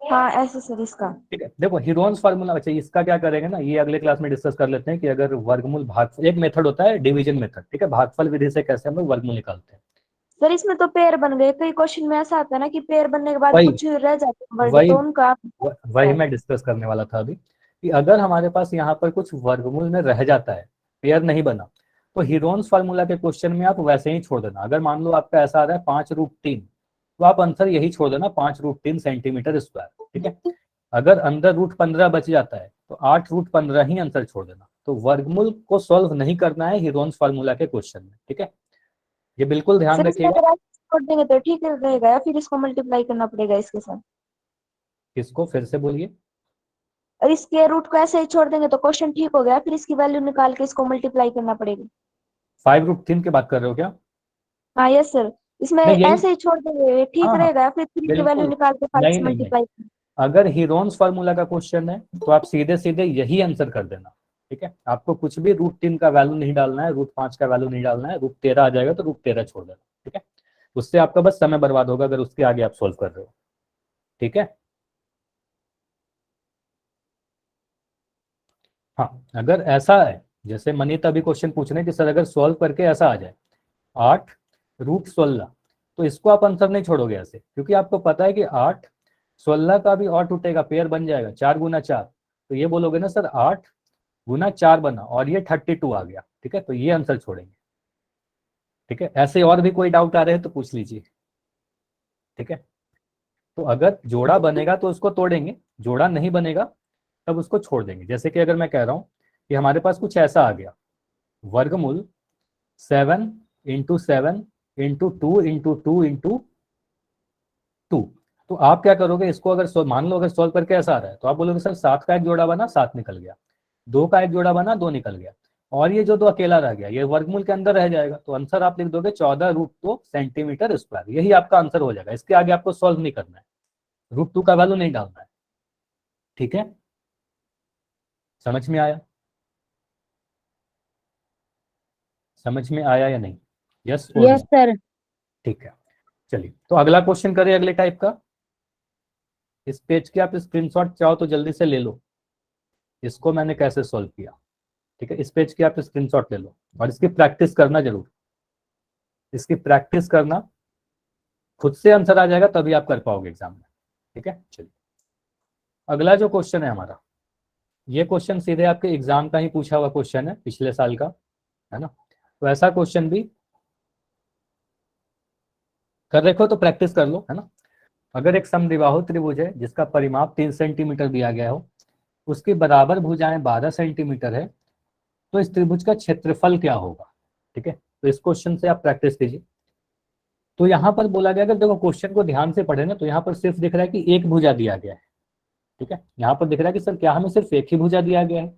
हाँ ऐसे सर इसका। ठीक है, देखो हीरोन्स फार्मूला, अच्छा इसका क्या करेंगे ना, ये अगले क्लास में डिस्कस कर लेते हैं कि अगर वर्गमूल भागफल, एक मेथड होता है डिवीजन मेथड, ठीक है, भागफल विधि से कैसे हम लोग वर्गमूल निकालते हैं। सर इसमें तो पेयर बन गए, कई क्वेश्चन में ऐसा आता है ना कि पेयर बनने के बाद वही कुछ रह जाते हैं वर्ड, वही तो उनका वही मैं डिस्कस करने वाला था अभी, कि अगर हमारे पास यहाँ पर कुछ वर्गमूल में रह जाता है, पेयर नहीं बना, तो हीरोन्स फार्मूला के क्वेश्चन में आप वैसे ही छोड़ देना। अगर मान लो आपका ऐसा आ रहा है 5√3, तो आप आंसर यही छोड़ देना 5√3 सेंटीमीटर स्क्वायर, ठीक है। अगर अंदर √15 बच जाता है तो 8√15 ही आंसर छोड़ देना। तो वर्गमूल को सॉल्व नहीं करना है हीरोन्स फार्मूला के क्वेश्चन में, ठीक है, ये बिल्कुल ध्यान सर इसमें रखिएगा। अगर ऐसे छोड़ देंगे तो ठीक रहेगा या फिर इसको मल्टीप्लाई करना पड़ेगा इसके साथ? इसको फिर से बोलिए। और इसके रूट को ऐसे ही छोड़ देंगे तो क्वेश्चन ठीक हो गया, फिर इसकी वैल्यू निकाल के इसको मल्टीप्लाई करना पड़ेगा। 5√3 की बात कर रहे हो क्या? हाँ यस सर, इसमें नहीं यही, ऐसे ही छोड़ देंगे ठीक हाँ हाँ रहेगा, फिर 3 की वैल्यू बिल्कुल, निकाल के 5 नहीं से नहीं नहीं, मल्टीप्लाई। अगर हीरोन्स फार्मूला का क्वेश्चन है तो आप सीधे सीधे यही आंसर कर देना, ठीक है, आपको कुछ भी √3 का वैल्यू नहीं डालना है, √5 का वैल्यू नहीं डालना है, √13 आ जाएगा तो √13 छोड़ देना, ठीक है, उससे आपका बस समय बर्बाद होगा अगर उसके आगे आप सोल्व कर रहे हो, ठीक है। हाँ अगर ऐसा है, जैसे मनीता अभी क्वेश्चन पूछ रहे हैं कि सर अगर सॉल्व करके ऐसा आ जाए 8√16, तो इसको आप आंसर नहीं छोड़ोगे ऐसे, क्योंकि आपको पता है कि 8 16 का भी और टूटेगा, पेयर बन जाएगा 4 गुना 4, तो ये बोलोगे ना सर 8 गुना 4 बना और ये 32 आ गया, ठीक है, तो ये आंसर छोड़ेंगे, ठीक है। ऐसे और भी कोई डाउट आ रहे हैं तो पूछ लीजिए, ठीक है। तो अगर जोड़ा बनेगा तो उसको तोड़ेंगे, जोड़ा नहीं बनेगा तब उसको छोड़ देंगे। जैसे कि अगर मैं कह रहा हूँ कि हमारे पास कुछ ऐसा आ गया, वर्गमूल 7 इंटू 7 इंटू 2 इंटू 2 इंटू 2, तो आप क्या करोगे, इसको अगर मान लो अगर सॉल्व करके ऐसा आ रहा है तो आप बोलोगे सर 7 का एक जोड़ा बना 7 निकल गया, 2 का एक जोड़ा बना 2 निकल गया, और ये जो 2 अकेला रह गया ये वर्गमूल के अंदर रह जाएगा, तो आंसर आप लिख दोगे 14√2 सेंटीमीटर स्क्वायर, यही आपका आंसर हो जाएगा। इसके आगे आपको सॉल्व नहीं करना है, √2 का वैल्यू नहीं डालना है, ठीक है, समझ में आया? समझ में आया या नहीं? यस और यस सर। ठीक है, चलिए तो अगला क्वेश्चन करें अगले टाइप का। इस पेज के आप स्क्रीनशॉट चाहो तो जल्दी से ले लो, इसको मैंने कैसे सॉल्व किया, ठीक है, इस पेज की आप स्क्रीनशॉट ले लो और इसकी प्रैक्टिस करना जरूर, इसकी प्रैक्टिस करना खुद से आंसर आ जाएगा तभी आप कर पाओगे एग्जाम में। ठीक है, चलिए अगला जो क्वेश्चन है हमारा, ये क्वेश्चन सीधे आपके एग्जाम का ही पूछा हुआ क्वेश्चन है, पिछले साल का, है ना। तो ऐसा क्वेश्चन भी कर रखो तो प्रैक्टिस कर लो, है ना। अगर एक समद्विबाहु त्रिभुज है जिसका परिमाप 3 सेंटीमीटर दिया गया हो, उसकी बराबर भुजाएं 12 सेंटीमीटर है, तो इस त्रिभुज का क्षेत्रफल क्या होगा। ठीक है, तो इस क्वेश्चन से आप प्रैक्टिस कीजिए। तो यहाँ पर बोला गया, अगर देखो क्वेश्चन को ध्यान से पढ़े ना, तो यहाँ पर सिर्फ दिख रहा है कि एक भुजा दिया गया है। ठीक है, यहाँ पर दिख रहा है कि सर क्या हमें सिर्फ एक ही भुजा दिया गया है।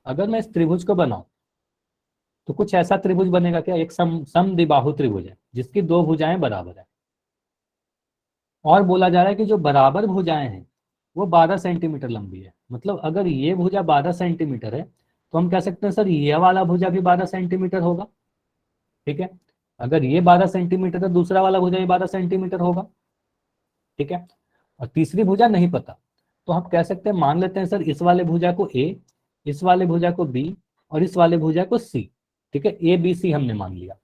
अगर मैं इस त्रिभुज को बनाऊं तो कुछ ऐसा त्रिभुज बनेगा क्या, एक समद्विबाहु त्रिभुज है जिसकी दो भुजाएं बराबर है, और बोला जा रहा है कि जो बराबर भुजाएं हैं वो 12 सेंटीमीटर लंबी है। मतलब अगर ये भुजा 12 सेंटीमीटर है तो हम कह सकते हैं सर ये वाला भुजा भी 12 सेंटीमीटर होगा। ठीक है, अगर ये 12 सेंटीमीटर है दूसरा वाला भुजा भी 12 सेंटीमीटर होगा। ठीक है, और तीसरी भुजा नहीं पता, तो हम कह सकते हैं, मान लेते हैं सर इस वाले भुजा को ए, इस वाले भुजा को बी और इस वाले भुजा को सी। ठीक है, ए बी सी हमने मान लिया।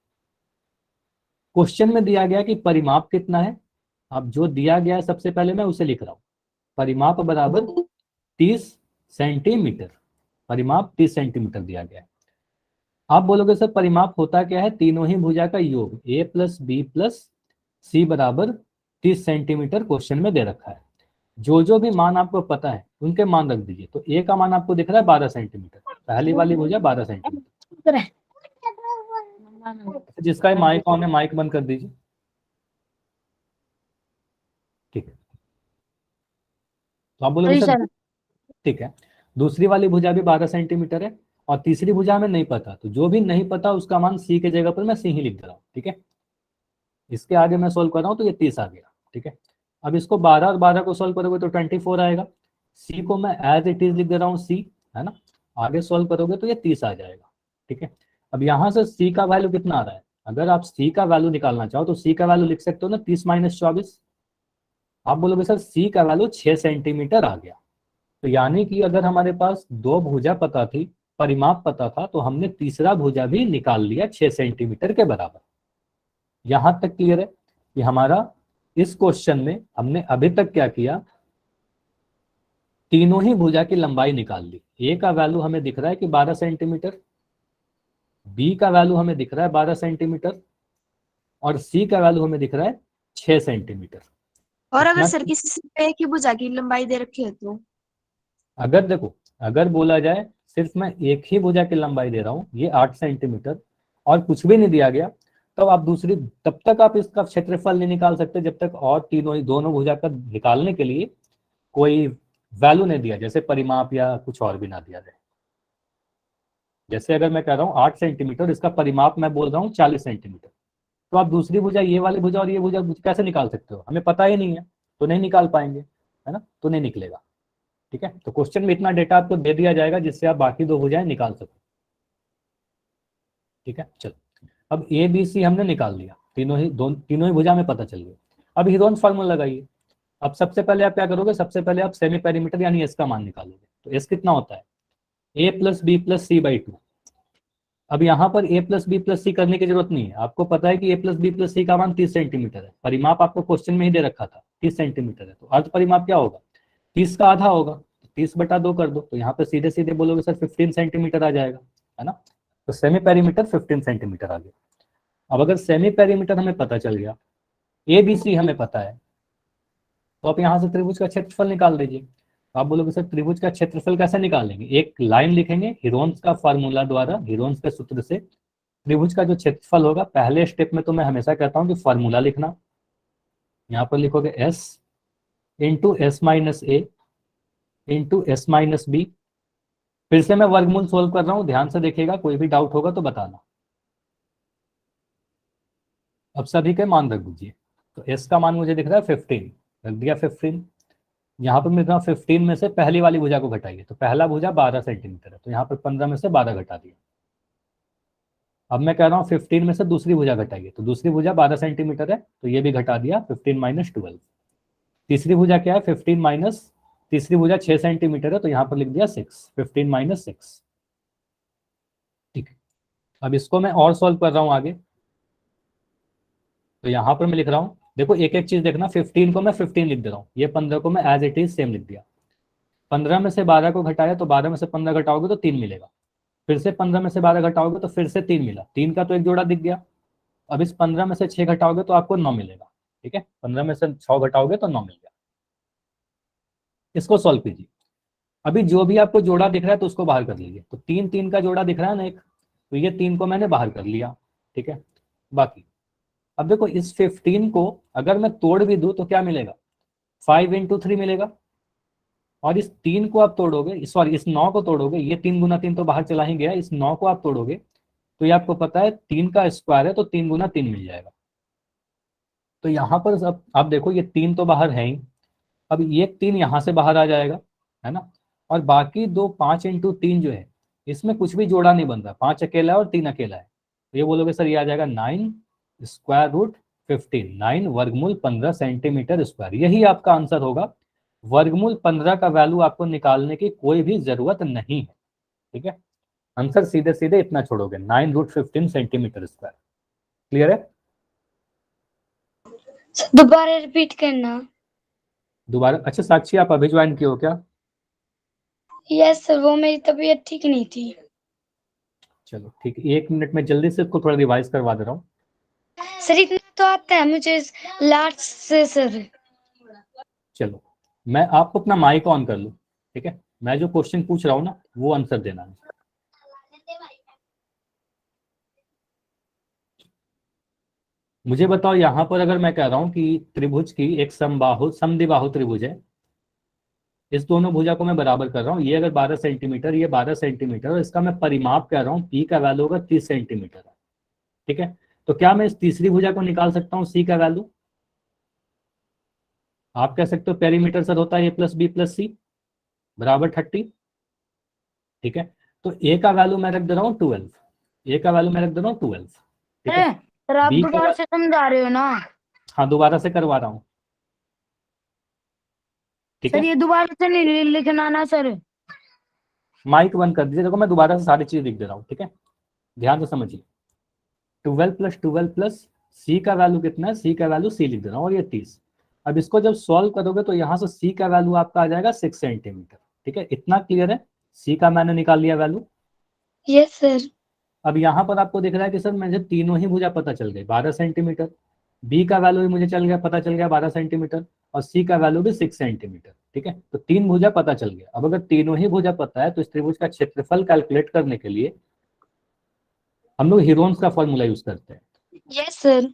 क्वेश्चन में दिया गया कि परिमाप कितना है। अब जो दिया गया है सबसे पहले मैं उसे लिख रहा हूं, परिमाप बराबर 30 सेंटीमीटर, परिमाप 30 सेंटीमीटर दिया गया है। आप बोलोगे सर परिमाप होता क्या है, तीनों ही भुजा का योग, ए प्लस बी प्लस सी बराबर 30 सेंटीमीटर क्वेश्चन में दे रखा है। जो जो भी मान आपको पता है उनके मान रख दीजिए। तो ए का मान आपको दिख रहा है 12 सेंटीमीटर, पहली वाली भुजा 12 सेंटीमीटर। जिसका माइक ऑन है माइक बंद कर दीजिए। ठीक है, तो आप बोलोगे सर ठीक है, दूसरी वाली भुजा भी 12 सेंटीमीटर है और तीसरी भुजा हमें नहीं पता, तो जो भी नहीं पता उसका मान सी के जगह पर मैं सी ही लिख दे रहा हूँ। ठीक है, इसके आगे मैं सोल्व कर रहा हूँ तो ये 30 आ गया। ठीक है, अब इसको 12 और 12 को सोल्व करोगे तो 24 आएगा। सी को मैं एज इट इज लिख दे रहा हूँ सी, है ना, आगे सोल्व करोगे तो ये 30 आ जाएगा। ठीक है, अब यहाँ से सी का वैल्यू कितना आ रहा है, अगर आप सी का वैल्यू निकालना चाहो तो सी का वैल्यू लिख सकते हो ना 30 माइनस 24। आप बोलोगे सर सी का वैल्यू 6 सेंटीमीटर आ गया। तो यानी कि अगर हमारे पास दो भुजा पता थी, परिमाप पता था, तो हमने तीसरा भुजा भी निकाल लिया 6 सेंटीमीटर के बराबर। यहां तक क्लियर है कि हमारा इस क्वेश्चन में हमने अभी तक क्या किया, तीनों ही भुजा की लंबाई निकाल ली। ए का वैल्यू हमें दिख रहा है कि 12 सेंटीमीटर, बी का वैल्यू हमें दिख रहा है 12 सेंटीमीटर और सी का वैल्यू हमें दिख रहा है 6 सेंटीमीटर। और अगर सर किसी से एक ही भुजा की लंबाई दे रखी है तो अगर देखो, अगर बोला जाए सिर्फ मैं एक ही भुजा की लंबाई दे रहा हूँ, ये 8 सेंटीमीटर और कुछ भी नहीं दिया गया, तो आप दूसरी, तब तक आप इसका क्षेत्रफल नहीं निकाल सकते जब तक और तीनों ही दोनों भुजा का निकालने के लिए कोई वैल्यू नहीं दिया, जैसे परिमाप या कुछ और भी ना दिया जाए। जैसे अगर मैं कह रहा हूँ 8 सेंटीमीटर, इसका परिमाप मैं बोल रहा हूँ 40 सेंटीमीटर, तो आप दूसरी भुजा, ये वाली भुजा और ये भुजा कैसे निकाल सकते हो, हमें पता ही नहीं है तो नहीं निकाल पाएंगे, है ना, तो नहीं निकलेगा। ठीक है, तो क्वेश्चन में इतना डेटा आपको दे दिया जाएगा जिससे आप बाकी दो भुजाएं निकाल सको। ठीक है, चलो अब ए बी सी हमने निकाल लिया, तीनों ही भुजा में पता चल गया। अब हीरोन्स फार्मूला लगाइए। अब सबसे पहले आप क्या करोगे, सबसे पहले आप सेमी पेरीमीटर यानी एस का मान निकालोगे। तो एस कितना होता है, A plus B plus C by 2। अब यहाँ पर A plus B plus C करने की जरूरत नहीं है, आपको पता है कि A plus B plus C का मान 30 सेंटीमीटर है, परिमाप आपको क्वेश्चन में ही दे रखा था 30 सेंटीमीटर है, तो अर्ध परिमाप क्या होगा, 30 का आधा होगा, 30/2 कर दो, तो यहाँ पे सीधे सीधे बोलोगे सर 15 सेंटीमीटर आ जाएगा, है ना। तो सेमी पेरीमीटर 15 सेंटीमीटर आ गया। अब अगर सेमी पेरीमीटर हमें पता चल गया, ए बी सी हमें पता है, तो आप यहाँ से त्रिभुज का क्षेत्रफल निकाल दीजिए। आप बोलोगे सर त्रिभुज का क्षेत्रफल कैसे निकालेंगे, एक लाइन लिखेंगे हीरोन्स का फार्मूला द्वारा, हीरोन्स के सूत्र से त्रिभुज का जो क्षेत्रफल होगा, पहले स्टेप में तो मैं हमेशा कहता हूँ कि फार्मूला लिखना, यहाँ पर लिखोगे एस इंटू एस माइनस ए इंटू एस माइनस बी। फिर से मैं वर्गमूल सोल्व कर रहा हूं, ध्यान से देखिएगा, कोई भी डाउट होगा तो बताना। अब सभी के मान रख दीजिए। तो एस का मान मुझे दिख रहा है 15, रख दिया 15। यहाँ पर मैं 15 में से पहली वाली भुजा को घटाइए, तो पहला भुजा 12 सेंटीमीटर है, तो यहाँ पर 15 में से 12 घटा दिया। अब मैं कह रहा हूँ 15 में से दूसरी भुजा घटाइए, तो दूसरी भुजा 12 सेंटीमीटर है, तो ये भी घटा दिया, 15 माइनस 12। तीसरी भुजा क्या है, 15 माइनस, तीसरी भुजा 6 सेंटीमीटर है, तो यहाँ पर लिख दिया 6, 15 माइनस 6। ठीक है, अब इसको मैं और सॉल्व कर रहा हूँ आगे। तो तो यहाँ पर मैं लिख रहा हूँ, देखो एक एक चीज देखना, 15 को मैं 15 लिख दे रहा हूँ, ये 15 को मैं एज इट इज सेम लिख दिया। 15 में से 12 को घटाया तो 12 में से 15 घटाओगे तो 3 मिलेगा, फिर से 15 में से 12 घटाओगे तो फिर से 3 मिला, 3 का तो एक जोड़ा दिख गया। अब इस 15 में से 6 घटाओगे तो आपको 9 मिलेगा, ठीक है, 15 में से 6 घटाओगे तो 9 मिल गया। इसको सॉल्व कीजिए। अभी जो भी आपको जोड़ा दिख रहा है तो उसको बाहर कर लीजिए। तो 3 3 का जोड़ा दिख रहा है ना एक, तो ये 3 को मैंने बाहर कर लिया, ठीक है। बाकी अब देखो इस 15 को अगर मैं तोड़ भी दूं तो क्या मिलेगा, 5 × 3 मिलेगा। और इस 3 को आप तोड़ोगे, सॉरी इस 9 को तोड़ोगे, ये 3 × 3 तो बाहर चला ही गया, इस 9 को आप तोड़ोगे तो ये आपको पता है 3 का स्क्वायर है, तो 3 × 3 मिल जाएगा। तो यहाँ पर अब आप देखो ये 3 तो बाहर है ही, अब ये 3 यहाँ से बाहर आ जाएगा, है ना। और बाकी दो 5 × 3 जो है इसमें कुछ भी जोड़ा नहीं बन रहा, 5 अकेला है और 3 अकेला है। तो ये बोलोगे सर ये आ जाएगा 9√15, 9 वर्गमूल 15 सेंटीमीटर स्क्वायर। यही आपका आंसर होगा। वर्गमूल 15 का वैल्यू आपको निकालने की कोई भी जरूरत नहीं है, ठीक है। आंसर सीधे सीधे इतना छोड़ोगे, 9√15 सेंटीमीटर स्क्वायर। क्लियर है? दोबारा रिपीट करना। दोबारा? अच्छा साक्षी आप अभी ज्वाइन किए हो क्या? यस सर, वो मेरी तबीयत ठीक नहीं थी। चलो ठीक है, 1 मिनट में जल्दी से इसको थोड़ा रिवाइज करवा दे रहा हूँ। सर इतना तो आता है मुझे लास्ट से सर। चलो मैं आपको अपना माइक ऑन कर लूँ, ठीक है। मैं जो क्वेश्चन पूछ रहा हूँ ना वो आंसर देना है। मुझे बताओ यहाँ पर अगर मैं कह रहा हूँ कि त्रिभुज की एक समद्विबाहु त्रिभुज है, इस दोनों भुजा को मैं बराबर कर रहा हूँ, ये अगर 12 सेंटीमीटर, ये 12 सेंटीमीटर, और इसका मैं परिमाप कह रहा हूँ पी का वैल्यू होगा 30 सेंटीमीटर, ठीक है। तो क्या मैं इस तीसरी भुजा को निकाल सकता हूँ सी का वैल्यू? आप कह सकते हो पेरीमीटर सर होता है a + b + c बराबर 30, ठीक है। तो ए का वैल्यू मैं रख दे रहा हूँ 12, ए का वैल्यू मैं रख दे रहा हूँ 12, ठीक है। सर आप B का दोबारा से समझा रहे हो ना? हाँ दोबारा से करवा रहा हूँ, ठीक सर है। ये दोबारा से नहीं लिखना ना सर। माइक बंद कर दीजिए, देखो मैं दोबारा से सारी चीज लिख दे रहा हूँ, ठीक है, ध्यान से समझिए। 12 + 12 + सी का वैल्यू कितना है, सी का वैल्यू सी लिख दे रहा हूँ, और ये 30। अब इसको जब सॉल्व करोगे तो यहाँ से सी का वैल्यू आपका आ जाएगा 6 सेंटीमीटर, ठीक है। इतना क्लियर है? सी का मैंने निकाल लिया वैल्यू। Yes sir. अब यहाँ पर आपको दिख रहा है कि सर मुझे तीनों ही भुजा पता चल गई 12 सेंटीमीटर, बी का वैल्यू भी मुझे पता चल गया 12 सेंटीमीटर, और सी का वैल्यू भी 6 सेंटीमीटर, ठीक है। तो 3 भुजा पता चल गया। अब अगर तीनों ही भुजा पता है तो इस त्रिभुज का क्षेत्रफल कैलकुलेट करने के लिए हम लोग हीरोन्स का फॉर्मूला यूज करते हैं, यस सर।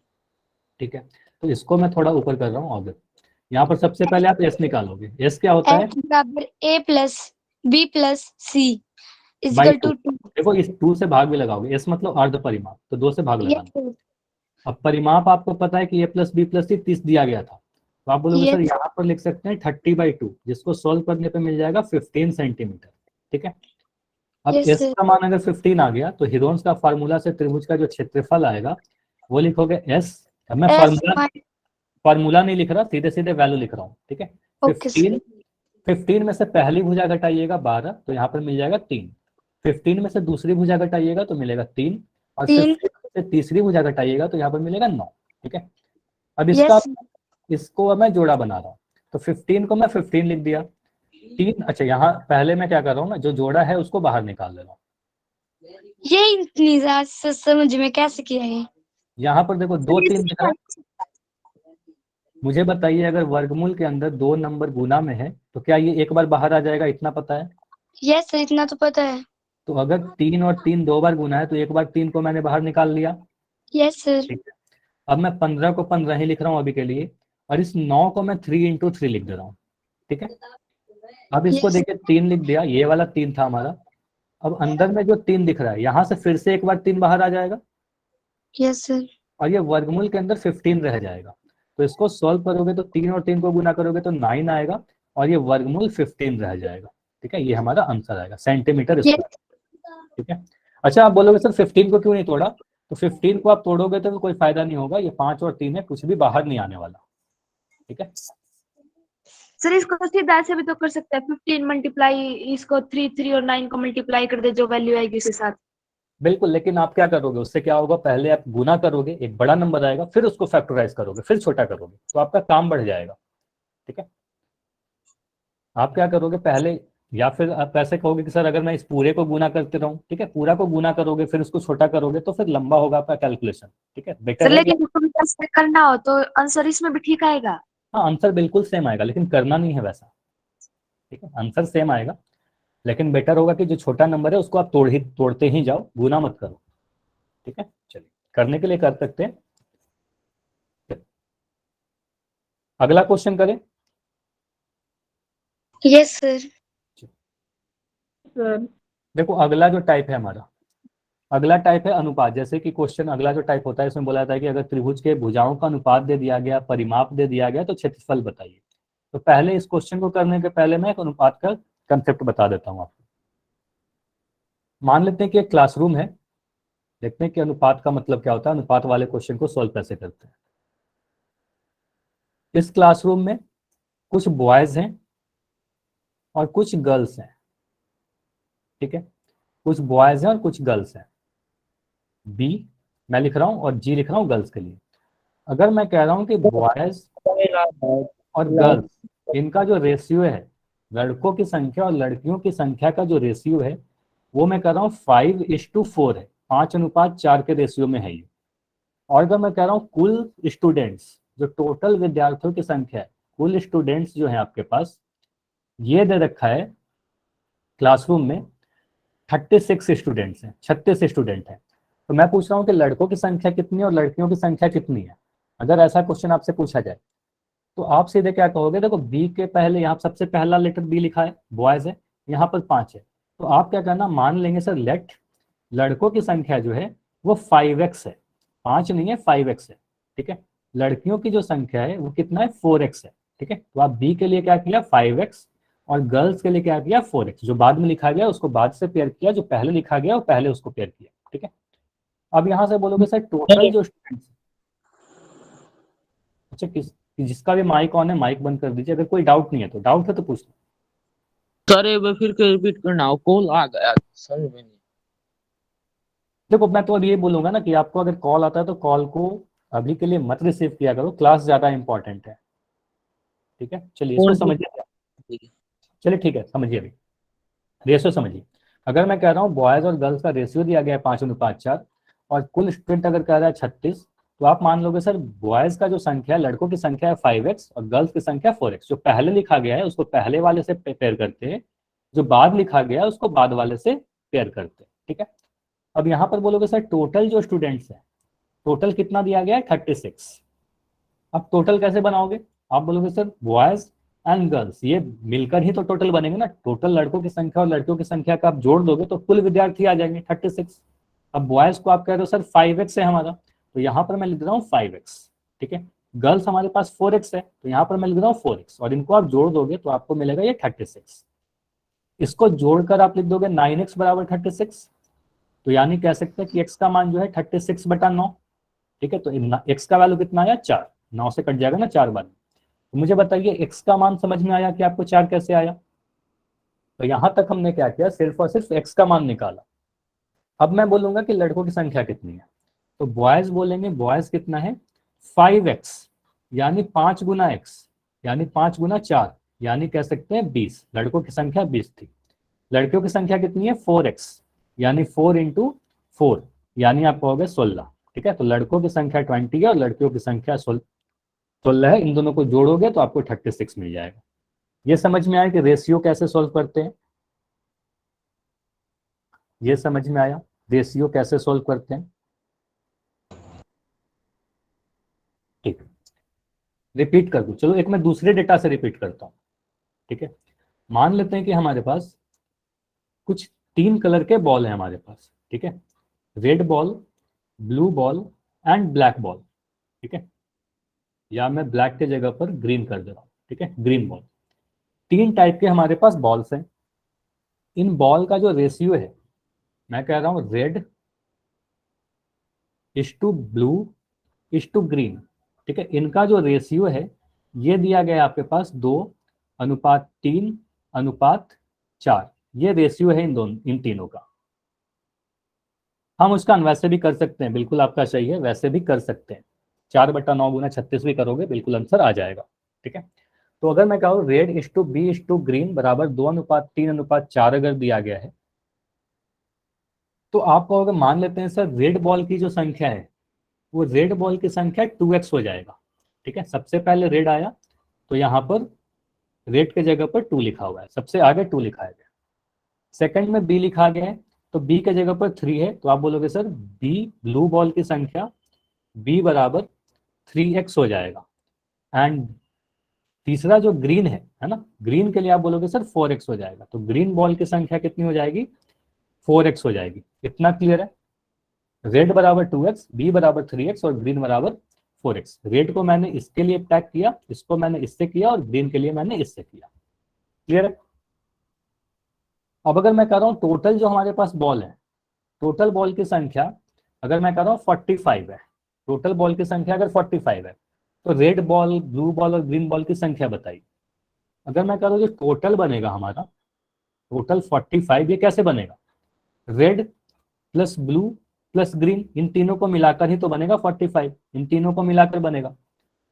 ठीक है। तो इसको मैं थोड़ा ऊपर कर रहा हूँ आगे। यहाँ पर सबसे पहले आप एस निकालोगे। एस क्या होता है? X बराबर a + b + c बाई = 2। 2। देखो इस 2 से भाग भी लगाओगे, एस मतलब अर्ध परिमाप, तो 2 से भाग यस लगाना। सर। अब परिमाप आपको पता है कि a + b + c 30 दिया गया था, तो आप बोलोगे सर यस यहाँ पर लिख सकते हैं 30/2, जिसको सोल्व करने पे मिल जाएगा 15 सेंटीमीटर, ठीक है। अब यस एस सर। का मान अगर 15 आ गया तो हीरोन्स का फार्मूला से त्रिभुज का जो क्षेत्रफल आएगा वो लिखोगे एस। अब मैं S फार्मूला नहीं लिख रहा, सीधे सीधे वैल्यू लिख रहा हूँ, ठीक है। Okay sir. 15 में से पहली भुजा घटाइएगा 12, तो यहाँ पर मिल जाएगा 3। 15 में से दूसरी भुजा घटाइएगा तो मिलेगा 3, और 3 15 में से तीसरी भुजा घटाइएगा तो यहाँ पर मिलेगा 9, ठीक है। अब यस इसको अब मैं जोड़ा बना रहा हूँ, तो 15 को मैं 15 लिख दिया, 3। अच्छा यहाँ पहले मैं क्या कर रहा हूँ ना, जो जोड़ा है उसको बाहर निकाल ले रहा हूँ। ये इतनी ज्यादा समझ में कैसे किया है? यहाँ पर देखो 2 3 दिख रहा है। मुझे बताइए अगर वर्गमूल के अंदर 2 नंबर गुना में है तो क्या ये एक बार बाहर आ जाएगा? इतना पता है। यस सर, इतना तो पता है। तो अगर 3 और 3 2 बार गुना है तो एक बार 3 को मैंने बाहर निकाल लिया, यस सर। ठीक है। अब मैं 15 को 15 ही लिख रहा हूँ अभी के लिए, और इस 9 को मैं 3 × 3 लिख दे रहा हूँ, ठीक है। अब इसको यस देखिए 3 लिख दिया, ये वाला 3 था हमारा। अब अंदर में जो 3 दिख रहा है यहाँ से फिर से एक बार 3 बाहर आ जाएगा, यस सर। और ये वर्गमूल के अंदर 15 रह जाएगा। तो इसको सॉल्व करोगे तो 3 और 3 को गुना करोगे तो 9 आएगा, और ये वर्गमूल 15 रह जाएगा, ठीक है। ये हमारा आंसर आएगा सेंटीमीटर स्क्वायर, ठीक है। अच्छा आप बोलोगे सर 15 को क्यों नहीं तोड़ा? तो 15 को आप तोड़ोगे तो कोई फायदा नहीं होगा, ये 5 और 3 है, कुछ भी बाहर नहीं आने वाला, ठीक है। सर इसको सीधा ऐसे भी तो कर सकते हैं, 15 मल्टीप्लाई इसको 3 3 और 9 को मल्टीप्लाई कर दे, जो वैल्यू आएगी उसके साथ। बिल्कुल, लेकिन आप क्या करोगे, उससे क्या होगा, पहले आप गुना करोगे, एक बड़ा नंबर आएगा, फिर उसको फैक्टराइज करोगे, फिर छोटा करोगे, तो आपका काम बढ़ जाएगा। ठीक है, आप क्या करोगे पहले, या फिर आप ऐसे कहोगे कि सर अगर मैं इस पूरे को गुना करते रहूं, ठीक है, पूरा को गुना करोगे फिर उसको छोटा करोगे तो फिर लंबा होगा आपका कैलकुलेशन। ठीक है, सर बेटर है कि लेकिन इसको भी कैसे करना हो तो आंसर इसमें भी ठीक आएगा। हाँ, आंसर बिल्कुल सेम आएगा, लेकिन करना नहीं है वैसा। ठीक है, आंसर सेम आएगा, लेकिन बेटर होगा कि जो छोटा नंबर है उसको आप तोड़ते ही जाओ, गुना मत करो। ठीक है, चलिए करने के लिए कर सकते हैं। अगला क्वेश्चन करें। Yes sir. देखो अगला जो टाइप है हमारा, अगला टाइप है अनुपात। जैसे कि क्वेश्चन अगला जो टाइप होता है इसमें बोला जाता है कि अगर त्रिभुज के भुजाओं का अनुपात दे दिया गया, परिमाप दे दिया गया, तो क्षेत्रफल बताइए। तो पहले इस क्वेश्चन को करने के पहले मैं एक अनुपात का कंसेप्ट बता देता हूँ आपको। मान लेते हैं कि एक क्लासरूम है, देखते हैं कि अनुपात का मतलब क्या होता है, अनुपात वाले क्वेश्चन को सोल्व कैसे करते हैं। इस क्लासरूम में कुछ बॉयज हैं और कुछ गर्ल्स हैं। ठीक है, कुछ बॉयज हैं और कुछ गर्ल्स हैं। बी मैं लिख रहा हूं और जी लिख रहा हूं गर्ल्स के लिए। अगर मैं कह रहा हूं कि बॉयज और गर्ल्स, इनका जो रेशियो है, लड़कों की संख्या और लड़कियों की संख्या का जो रेशियो है, वो मैं कह रहा हूँ 5:4 है, 5:4 के रेशियो में है ये। और अगर मैं कह रहा हूँ कुल स्टूडेंट्स, जो टोटल विद्यार्थियों की संख्या है, कुल स्टूडेंट्स जो है आपके पास, ये दे रखा है क्लासरूम में 36 स्टूडेंट्स हैं, 36 स्टूडेंट हैं। तो मैं पूछ रहा हूँ कि लड़कों की संख्या कितनी है और लड़कियों की संख्या कितनी है। अगर ऐसा क्वेश्चन आपसे पूछा जाए तो आप सीधे क्या कहोगे, देखो बी के पहले यहाँ सबसे पहला लेटर बी लिखा है, बॉयज है, यहाँ पर 5 है, तो आप क्या करना, मान लेंगे सर लेट लड़कों की संख्या जो है वो 5x है, 5 नहीं है 5x है। ठीक है, लड़कियों की जो संख्या है वो कितना है, 4x है। ठीक है, तो आप बी के लिए क्या किया 5x, और गर्ल्स के लिए क्या किया 4x। जो बाद में लिखा गया उसको बाद से पेयर किया, जो पहले लिखा गया वो पहले उसको पेयर किया। ठीक है, अब यहाँ से बोलोगे सर टोटल जो स्टूडेंट्स, अच्छा जिसका भी माइक ऑन है माइक बंद कर दीजिए, अगर कोई डाउट नहीं है तो, डाउट है तो पूछ लो। सर एक बार फिर के रिपीट करना, कॉल आ गया सर मैंने। देखो मैं तो अब ये बोलूंगा ना कि आपको अगर कॉल आता है तो कॉल को अभी के लिए मत रिसीव किया करो, क्लास ज्यादा इंपॉर्टेंट है। ठीक है, चलिए इसको कॉल ठीक समझिए। है। चलिए ठीक है, समझिए अभी रेशियो समझिए। अगर मैं कह रहा हूँ बॉयज और गर्ल्स का रेशियो दिया गया है 5:4, और कुल स्टूडेंट अगर कह रहा है 36, तो आप मान लोगे सर बॉयज का जो संख्या है, लड़कों की संख्या है 5x और गर्ल्स की संख्या 4x। जो पहले लिखा गया है उसको पहले वाले से पेयर करते हैं, जो बाद लिखा गया है उसको बाद वाले से पेयर करते हैं। ठीक है, अब यहाँ पर बोलोगे सर टोटल जो स्टूडेंट्स है, टोटल कितना दिया गया है 36। अब टोटल कैसे बनाओगे, आप बोलोगे सर बॉयज एंड गर्ल्स ये मिलकर ही तो टोटल बनेंगे ना, टोटल लड़कों की संख्या और लड़कियों की संख्या का आप जोड़ दोगे तो कुल विद्यार्थी आ जाएंगे 36। अब बॉयज को आप कह रहे हो सर 5x है हमारा, तो यहाँ पर मैं लिख रहा हूँ 5x। ठीक है, गर्ल्स हमारे पास 4x है, तो यहाँ पर मैं लिख रहा हूँ 4x, और इनको आप जोड़ दोगे तो आपको मिलेगा ये 36। इसको जोड़कर आप लिख दोगे 9x बराबर 36, तो यानी कह सकते हैं कि x का मान जो है 36/9। ठीक है, तो x का वैल्यू कितना आया 4, 9 से कट जाएगा ना 4 बार। तो मुझे बताइए x का मान समझ में आया कि आपको 4 कैसे आया। तो यहां तक हमने क्या किया, सिर्फ और सिर्फ x का मान निकाला। अब मैं बोलूंगा कि लड़कों की संख्या कितनी है, तो बॉयज बोलेंगे बॉयज कितना है 5x, यानी 5 × x, यानी 5 × 4, यानी कह सकते हैं 20। लड़कों की संख्या 20 थी। लड़कियों की संख्या कितनी है 4x, यानी 4 × 4, यानी आप कहोगे 16। ठीक है, तो लड़कों की संख्या 20 है और लड़कियों की संख्या 16 है। इन दोनों को जोड़ोगे तो आपको 36 मिल जाएगा। ये समझ में आया कि रेशियो कैसे सॉल्व करते हैं, ये समझ में आया रेशियो कैसे सॉल्व करते हैं। ठीक है, रिपीट कर दूं, चलो एक मैं दूसरे डेटा से रिपीट करता हूं। ठीक है, मान लेते हैं कि हमारे पास कुछ 3 कलर के बॉल है हमारे पास। ठीक है, red ball, blue ball and black ball. ठीक है, या मैं ब्लैक के जगह पर ग्रीन कर दे रहा हूं। ठीक है, ग्रीन बॉल। 3 टाइप के हमारे पास बॉल्स हैं। इन बॉल का जो रेशियो है, मैं कह रहा हूं red is to blue is to green. ठीक है, इनका जो रेशियो है ये दिया गया है आपके पास 2:3:4, ये रेशियो है इन तीनों का। हम उसका वैसे भी कर सकते हैं, बिल्कुल आपका सही है, वैसे भी कर सकते हैं। 4/9 गुना 36 भी करोगे, बिल्कुल आंसर आ जाएगा। ठीक है, तो अगर मैं कहूँ red is to B is to green बराबर 2:3:4 अगर दिया गया है, तो आप कहोगे मान लेते हैं सर रेड बॉल की जो संख्या है वो रेड बॉल की संख्या 2x हो जाएगा। ठीक है, सबसे पहले रेड आया तो यहाँ पर रेड के जगह पर 2 लिखा हुआ है, सबसे आगे 2 लिखा है। सेकंड में बी लिखा गया है तो बी के जगह पर 3 है, तो आप बोलोगे सर बी ब्लू बॉल की संख्या बी बराबर 3x हो जाएगा। एंड तीसरा जो ग्रीन है ना, ग्रीन के लिए आप बोलोगे सर 4x हो जाएगा, तो ग्रीन बॉल की संख्या कितनी हो जाएगी, 4x हो जाएगी। इतना क्लियर है? रेड बराबर 2x, बी बराबर 3x और ग्रीन बराबर 4x। रेड को मैंने इसके लिए टैग किया, इसको मैंने इससे किया और ग्रीन के लिए मैंने इससे किया। क्लियर है? अब अगर मैं कह रहा हूं टोटल जो हमारे पास बॉल है, टोटल बॉल की संख्या अगर मैं कह रहा हूं 45 है, टोटल बॉल की संख्या अगर 45 है, तो रेड बॉल, ब्लू बॉल और ग्रीन बॉल की संख्या बताइए। अगर मैं कह रहा हूं जो टोटल बनेगा हमारा, टोटल 45, ये कैसे बनेगा? Red plus blue plus green, इन तीनों को मिलाकर ही तो बनेगा 45, इन तीनों को मिलाकर बनेगा।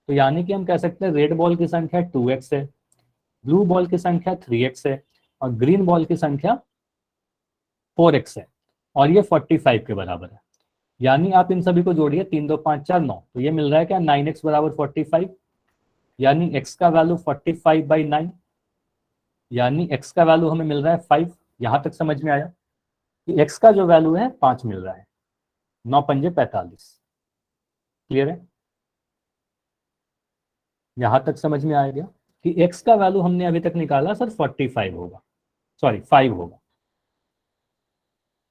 तो यानी कि हम कह सकते हैं रेड बॉल की संख्या 2x है, ब्लू बॉल की संख्या 3x है और ग्रीन बॉल की संख्या 4x है, और ये 45 के बराबर है। यानी आप इन सभी को जोड़िए, 3 2 5 4 9, तो ये मिल रहा है क्या, 9x बराबर 45, यानी x का वैल्यू 45/9, यानी x का वैल्यू हमें मिल रहा है 5। यहां तक समझ में आया कि x का जो वैल्यू है 5 मिल रहा है, 9 पंजे 45। क्लियर है? यहां तक समझ में आ गया कि x का वैल्यू हमने अभी तक निकाला सर 45 होगा, सॉरी 5 होगा।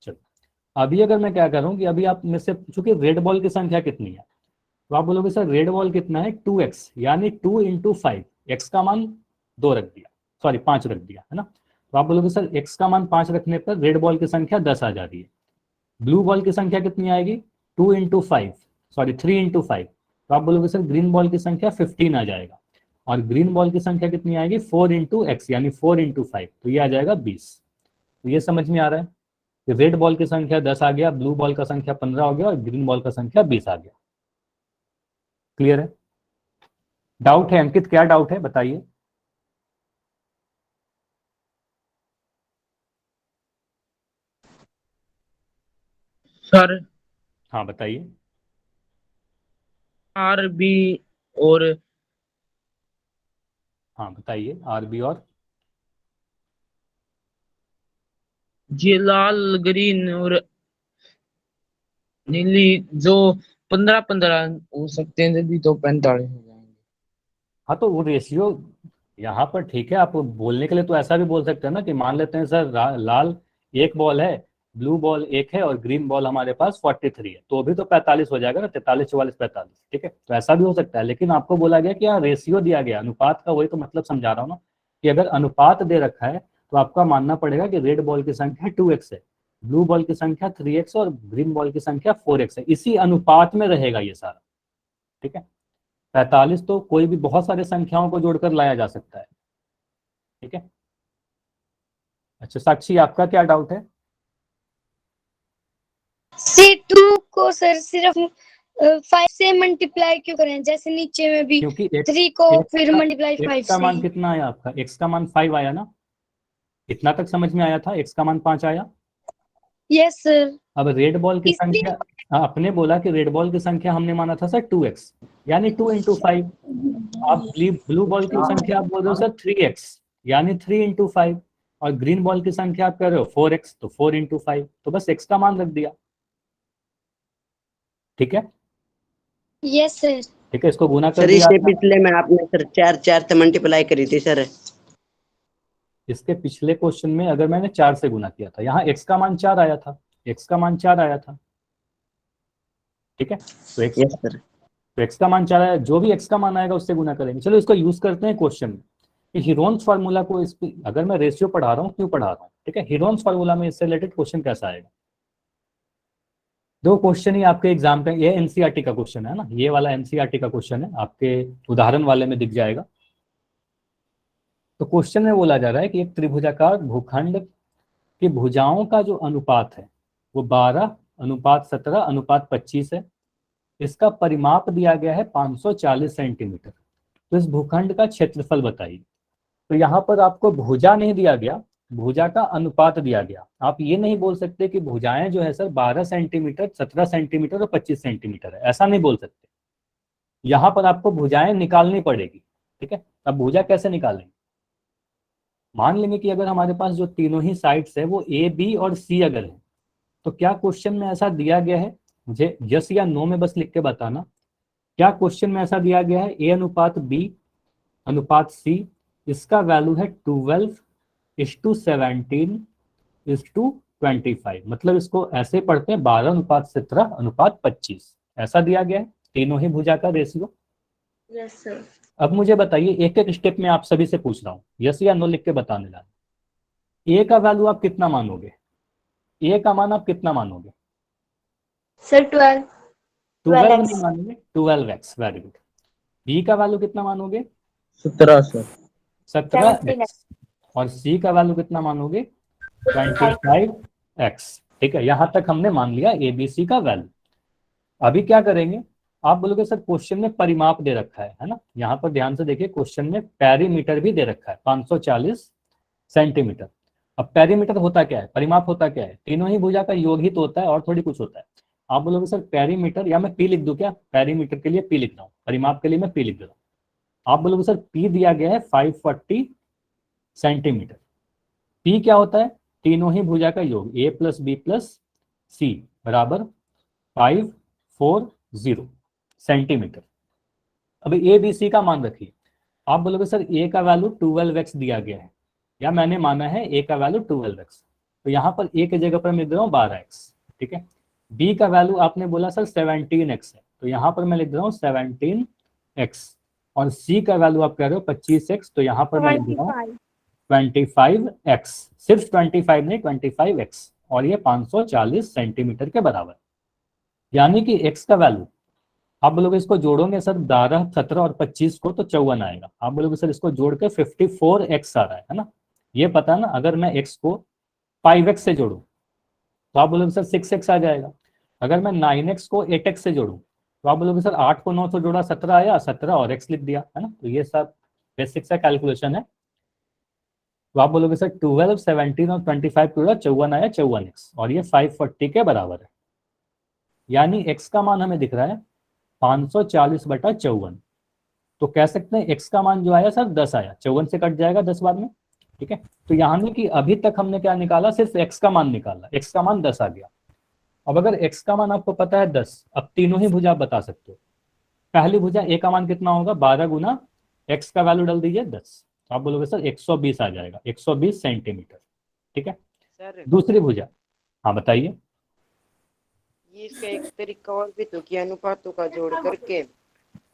चलो अभी अगर मैं क्या करूं कि अभी आप मेरे से पूछो कि रेड बॉल की संख्या कितनी है, तो आप बोलोगे सर रेड बॉल कितना है, 2x, यानी 2 × 5, x का मान 2 रख दिया, सॉरी 5 रख दिया, है ना। तो आप बोलोगे सर x का मान 5 रखने पर रेड बॉल की संख्या 10 आ जा रही है। ब्लू बॉल की संख्या कितनी आएगी, 2 × 5, सॉरी 3 × 5, तो आप बोलोगे सर ग्रीन बॉल की संख्या 15 आ जाएगा। और ग्रीन बॉल की संख्या कितनी आएगी, 4 × x, यानी 4 × 5, तो ये आ जाएगा 20। तो ये समझ में आ रहा है कि रेड बॉल की संख्या 10 आ गया, ब्लू बॉल का संख्या 15 हो गया और ग्रीन बॉल का संख्या 20 आ गया। क्लियर है? डाउट है अंकित, क्या डाउट है बताइए। सर हाँ बताइए। आर बी और हाँ बताइए, आरबी और ये लाल ग्रीन और नीली जो 15-15 हो सकते हैं, जल्दी तो 45 हो जाएंगे। हाँ तो वो रेशियो यहाँ पर ठीक है, आप बोलने के लिए तो ऐसा भी बोल सकते हैं ना कि मान लेते हैं सर लाल एक बॉल है, ब्लू बॉल एक है और ग्रीन बॉल हमारे पास 43 है, तो भी तो 45 हो जाएगा ना, 43 44 45। ठीक है, तो ऐसा भी हो सकता है, लेकिन आपको बोला गया कि यहाँ रेशियो दिया गया अनुपात का, वही तो मतलब समझा रहा हूँ ना कि अगर अनुपात दे रखा है तो आपका मानना पड़ेगा कि रेड बॉल की संख्या 2x है, ब्लू बॉल की संख्या 3x और ग्रीन बॉल की संख्या 4x है, इसी अनुपात में रहेगा ये सारा। ठीक है, 45 तो कोई भी बहुत सारे संख्याओं को जोड़कर लाया जा सकता है। ठीक है, अच्छा साक्षी आपका क्या डाउट है? से 2 को सर सिर्फ 5 से मल्टीप्लाई क्यों करें, जैसे नीचे में भी क्योंकि 3 को x फिर का, मल्टीप्लाई 5 x का से। मान कितना आया आपका, x का मान 5 आया ना, इतना तक समझ में आया था, x का मान 5 आया। यस सर, अब रेड बॉल की इसलिए संख्या, आपने बोला कि रेड बॉल की संख्या हमने माना था सर 2x, यानी 2 × 5। आप ब्लू बॉल की संख्या आप बोल रहे हो सर 3x, यानी 3 × 5, और ग्रीन बॉल की संख्या आप कह रहे हो 4x, तो 4 × 5, तो बस x का मान रख दिया। ठीक है, यस सर। ठीक है, इसको गुना कर सर दिया इससे आपने। पिछले में आपने सर 4 से मल्टीप्लाई करी थी सर। इसके पिछले क्वेश्चन में अगर मैंने 4 से गुना किया था, यहाँ x का मान 4 आया था, x का मान 4 आया था। ठीक है, तो यस सर। तो x का मान 4 आया, जो भी x का मान आएगा उससे गुना करेंगे। चलो इसको यूज करते हैं क्वेश्चन में कि हीरोन्स फार्मूला को, इस अगर मैं रेशियो पढ़ा रहा हूँ, क्यों पढ़ा रहा हूँ, ठीक है, हीरोन्स फार्मूला में इससे रिलेटेड क्वेश्चन कैसा आएगा। दो क्वेश्चन ही आपके एग्जाम पे, ये एनसीईआरटी का क्वेश्चन है ना, ये वाला एनसीईआरटी का क्वेश्चन है, आपके उदाहरण वाले में दिख जाएगा। तो क्वेश्चन में बोला जा रहा है कि एक त्रिभुजाकार भूखंड की भुजाओं का जो अनुपात है वो 12 अनुपात 17 अनुपात 25 है। इसका परिमाप दिया गया है 540 सेंटीमीटर। तो इस भूखंड का क्षेत्रफल बताइए। तो यहाँ पर आपको भुजा नहीं दिया गया, भुजा का अनुपात दिया गया। आप ये नहीं बोल सकते कि भुजाएं जो है सर 12 सेंटीमीटर, 17 सेंटीमीटर और 25 सेंटीमीटर है, ऐसा नहीं बोल सकते। यहाँ पर आपको भुजाएं निकालनी पड़ेगी, ठीक है। अब भुजा कैसे निकालेंगे? मान लेंगे कि अगर हमारे पास जो तीनों ही साइड्स है वो ए, बी और सी अगर है, तो क्या क्वेश्चन में ऐसा दिया गया है? मुझे यस या नो में बस लिख के बताना। क्या क्वेश्चन में ऐसा दिया गया है? ए अनुपात बी अनुपात सी, इसका वैल्यू है 12:17:25। मतलब इसको ऐसे पढ़ते हैं 12:17 अनुपात 25, ऐसा दिया गया है तीनों ही भुजा का रेशियो। Yes sir. अब मुझे बताइए, एक एक स्टेप में आप सभी से पूछ रहा हूँ, यस या नो लिख के बताने लगा। ए का वैल्यू आप कितना मानोगे? ए का मान आप कितना मानोगे? Sir 12 12 12x। नहीं मानोगे, 12x, वेरी गुड। बी का वैल्यू कितना मानोगे? 17 सर। 17x। और सी का वैल्यू कितना मानोगे? 25x। ठीक है, यहां तक हमने मान लिया ए बी सी का वैल्यू। अभी क्या करेंगे? आप बोलोगे सर क्वेश्चन में परिमाप दे रखा है ना। यहाँ पर ध्यान से देखिए, क्वेश्चन में पेरीमीटर भी दे रखा है 540 सेंटीमीटर। अब पेरीमीटर होता क्या है, परिमाप होता क्या है? तीनों ही भुजा का योग ही तो होता है, और थोड़ी कुछ होता है। आप बोलोगे सर पेरीमीटर, या मैं पी लिख दूं क्या? पेरीमीटर के लिए पी लिख रहा हूँ, परिमाप के लिए मैं पी लिख दे रहा हूँ। आप बोलोगे सर पी दिया गया है 540 सेंटीमीटर। पी क्या होता है? तीनों ही भुजा का योग, ए प्लस बी प्लस सी बराबर 540 सेंटीमीटर। अब ए बी सी का मान रखिए। आप बोलोगे सर ए का वैल्यू 12x दिया गया है, या मैंने माना है ए का वैल्यू 12x, तो यहाँ पर ए की जगह पर मैं लिख रहा हूँ 12x, ठीक है। बी का वैल्यू आपने बोला सर 17x है, तो यहाँ पर मैं लिख रहा हूँ 17x। और सी का वैल्यू आप कह रहे हो 25x, तो यहाँ पर मैं लिख रहा हूँ 25x। सिर्फ 25 नहीं, 25x, और ये 540 सेंटीमीटर के बराबर। यानी कि x का वैल्यू, आप बोलोगे इसको जोड़ोगे सर 12, 17 और 25 को, तो 54 आएगा। आप बोलोगे सर इसको जोड़ के 54x आ रहा है ना। ये पता ना, अगर मैं x को 5x से जोड़ूं तो आप बोलोगे सर 6x आ जाएगा। अगर मैं 9x को 8x से जोड़ूं तो आप बोलोगे सर 8 को 9 से जोड़ा 17 आया, 17 और x लिख दिया, है ना। तो ये सब बेसिक सा कैलकुलेशन है। तो आप बोलोगे सर 12, 17 और 25 जोड़ा 54 आया, 54x, और ये 540 के बराबर है। यानी x का मान हमें दिख रहा है 540/54। तो कह सकते हैं x का मान जो आया सर 10 आया, 54 से कट जाएगा 10 बाद में, ठीक है। तो यानी कि अभी तक हमने क्या निकाला? सिर्फ x का मान निकाला, x का मान 10 आ गया। अब अगर x का मान आपको पता है 10, अब तीनों ही भुजा आप बता सकते हो। पहली भुजा a का मान कितना होगा? 12 गुना x का वैल्यू डाल दीजिए 10, तो आप बोलोगे सर 120 आ जाएगा, 120 सेंटीमीटर, ठीक है। सर दूसरी भुजा, हाँ बताइए। ये इसका एक तरीका और भी तो कि अनुपातों का जोड़ करके।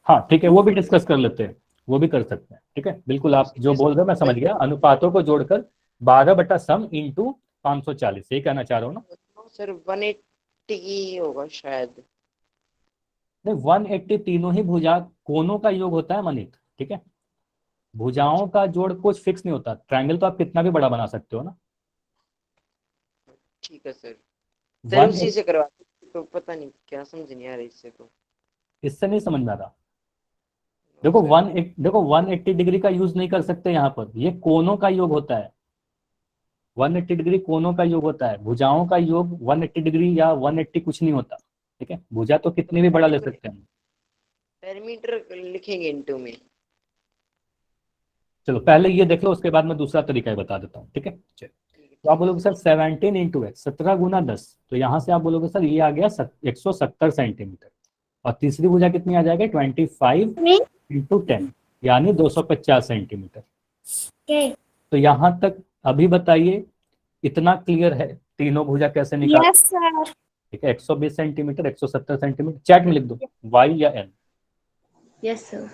हाँ ठीक है, वो भी डिस्कस कर लेते हैं, वो भी कर सकते हैं, ठीक है। बिल्कुल, आप जो बोल रहे हो मैं समझ गया। अनुपातों को जोड़कर 12/सम इंटू 540, यही कहना चाह रहा हूँ ना। सर 180 होगा शायद। नहीं, 180 तीनों ही भुजा कोनों का योग होता है मनीत, ठीक है। भुजाओं का जोड़ कुछ फिक्स नहीं होता। ट्रायंगल तो आप कितना भी बड़ा बना सकते हो ना। ठीक है सर, सर उसी 180 से करवा, तो पता नहीं क्या समझ नहीं आ रहा इससे। तो इससे नहीं समझ में आ रहा। देखो 180 डिग्री का यूज नहीं कर सकते यहाँ पर, ये कोनों का योग होता है। 180 डिग्री कोनों का योग होता है, भुजाओं का योग 180 डिग्री या 180 कुछ नहीं होता, ठीक है। भुजा तो कितनी भी बड़ा ले सकते हैं। पेरीमीटर लिखेंगे इनटू में। चलो पहले ये देख लो, उसके बाद मैं दूसरा तरीका बता देता हूँ, ठीक है। चलो, तो आप बोलोगे सर 17 इंटू एक्स, 17 गुना 10, तो यहाँ से आप बोलोगे सर ये आ गया 170 सेंटीमीटर। और तीसरी भुजा कितनी आ जाएगी? 25 इंटू 10, यानी 250 सेंटीमीटर। तो यहाँ तक अभी बताइए, इतना क्लियर है तीनों भुजा कैसे निकाल? Yes sir. ठीक है, 120 सेंटीमीटर, 170 सेंटीमीटर, चैट में लिख दो y या n। Yes sir.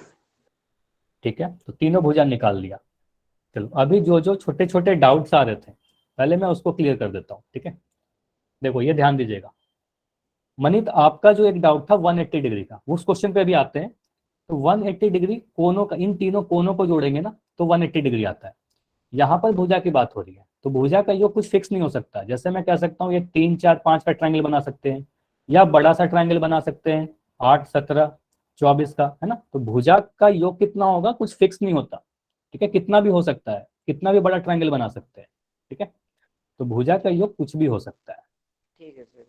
ठीक है, तो तीनों भुजा निकाल लिया। चलो अभी जो जो छोटे छोटे डाउट्स आ रहे थे, पहले मैं उसको क्लियर कर देता हूँ, ठीक है। देखो ये ध्यान दीजिएगा मनीत, आपका जो एक डाउट था 180 डिग्री का, वो उस क्वेश्चन पे भी आते हैं। तो 180 डिग्री कोनों का, इन तीनों कोनों को जोड़ेंगे ना तो 180 डिग्री आता है। यहाँ पर भुजा की बात हो रही है, तो भुजा का योग कुछ फिक्स नहीं हो सकता। जैसे मैं कह सकता हूँ ये 3 4 5 का ट्रायंगल बना सकते हैं, या बड़ा सा ट्रायंगल बना सकते हैं 8 17 24 का, है ना। तो भुजा का योग कितना होगा कुछ फिक्स नहीं होता, ठीक है, कितना भी हो सकता है, कितना भी बड़ा ट्रायंगल बना सकते हैं, ठीक है। तो भुजा का योग कुछ भी हो सकता है, ठीक है सर।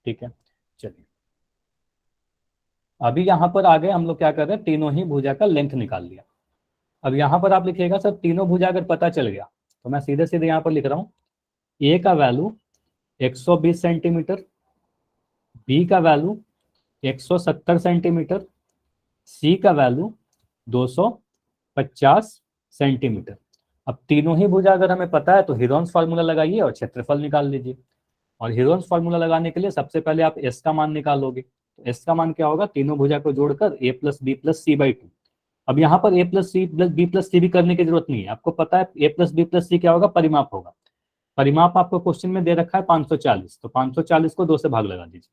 ठीक है। चलिए अभी यहाँ पर आगे हम लोग क्या कर रहे हैं, तीनों ही भुजा का लेंथ निकाल लिया। अब यहाँ पर आप लिखिएगा सर तीनों भुजा अगर पता चल गया तो मैं सीधे सीधे यहाँ पर लिख रहा हूँ ए का वैल्यू 120 सेंटीमीटर, बी का वैल्यू 170 सेंटीमीटर, सी का वैल्यू 250 सेंटीमीटर। अब तीनों ही भुजा अगर हमें पता है तो हीरोन्स फार्मूला लगाइए और क्षेत्रफल निकाल लीजिए। और हीरोन्स फार्मूला लगाने के लिए सबसे पहले आप एस का मान निकालोगे। तो एस का मान क्या होगा, तीनों भुजा को जोड़कर A plus B plus C by 2। अब यहाँ पर A plus C plus B plus C भी करने की जरूरत नहीं है, आपको पता है A plus B plus C क्या होगा, परिमाप होगा। परिमाप आपको क्वेश्चन में दे रखा है 540, तो 540 को 2 से भाग लगा दीजिए।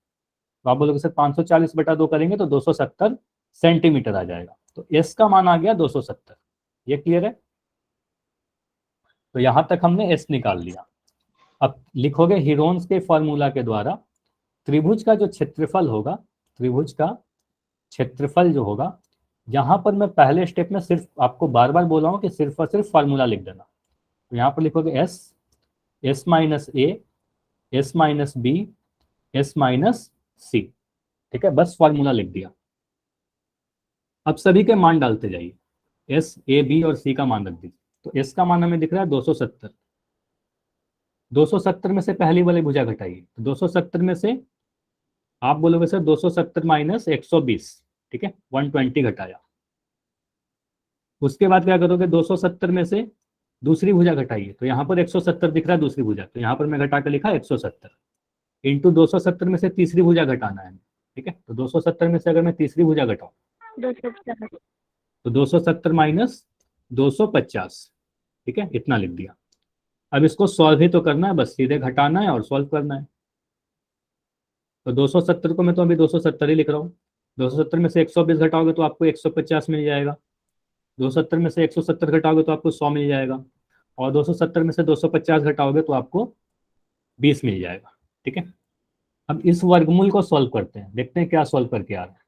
तो आप बोलोगे सर 540 बटा 2 करेंगे तो 270 सेंटीमीटर आ जाएगा। तो एस का मान आ गया 270। ये क्लियर है। तो यहां तक हमने एस निकाल लिया। अब लिखोगे हीरोन्स के फॉर्मूला के द्वारा त्रिभुज का जो क्षेत्रफल होगा, त्रिभुज का क्षेत्रफल जो होगा, यहां पर मैं पहले स्टेप में सिर्फ आपको बार बार बोला हूं कि सिर्फ और सिर्फ फॉर्मूला लिख देना। तो यहाँ पर लिखोगे S, S minus A, S minus B, S minus C, ठीक है, बस फॉर्मूला लिख दिया। अब सभी के मान डालते जाइए, एस ए बी और सी का मान रख दीजिए। तो एस का मान हमें दिख रहा है 270। 270 में से पहली वाली भुजा घटाइए, तो 270 में से आप बोलोगे सर 270 माइनस 120, ठीक है, 120 घटाया। उसके बाद क्या करोगे, 270 में से दूसरी भुजा घटाइए, तो यहाँ पर 170 दिख रहा है दूसरी भुजा, तो यहाँ पर मैं घटा कर लिखा 170 इंटू 270 में से तीसरी भुजा घटाना है, ठीक है। तो 270 में से अगर मैं तीसरी भुजा घटाऊं तो 270 माइनस 250, ठीक है, इतना लिख दिया। अब इसको सॉल्व ही तो करना है, बस सीधे घटाना है और सॉल्व करना है। तो 270 को मैं तो अभी 270 ही लिख रहा हूँ। 270 में से 120 घटाओगे तो आपको 150 मिल जाएगा। 270 में से 170 घटाओगे तो आपको 100 मिल जाएगा। और 270 में से 250 घटाओगे तो आपको 20 मिल जाएगा, ठीक है। अब इस वर्गमूल को सॉल्व करते हैं, देखते हैं क्या सॉल्व करके आ रहा है।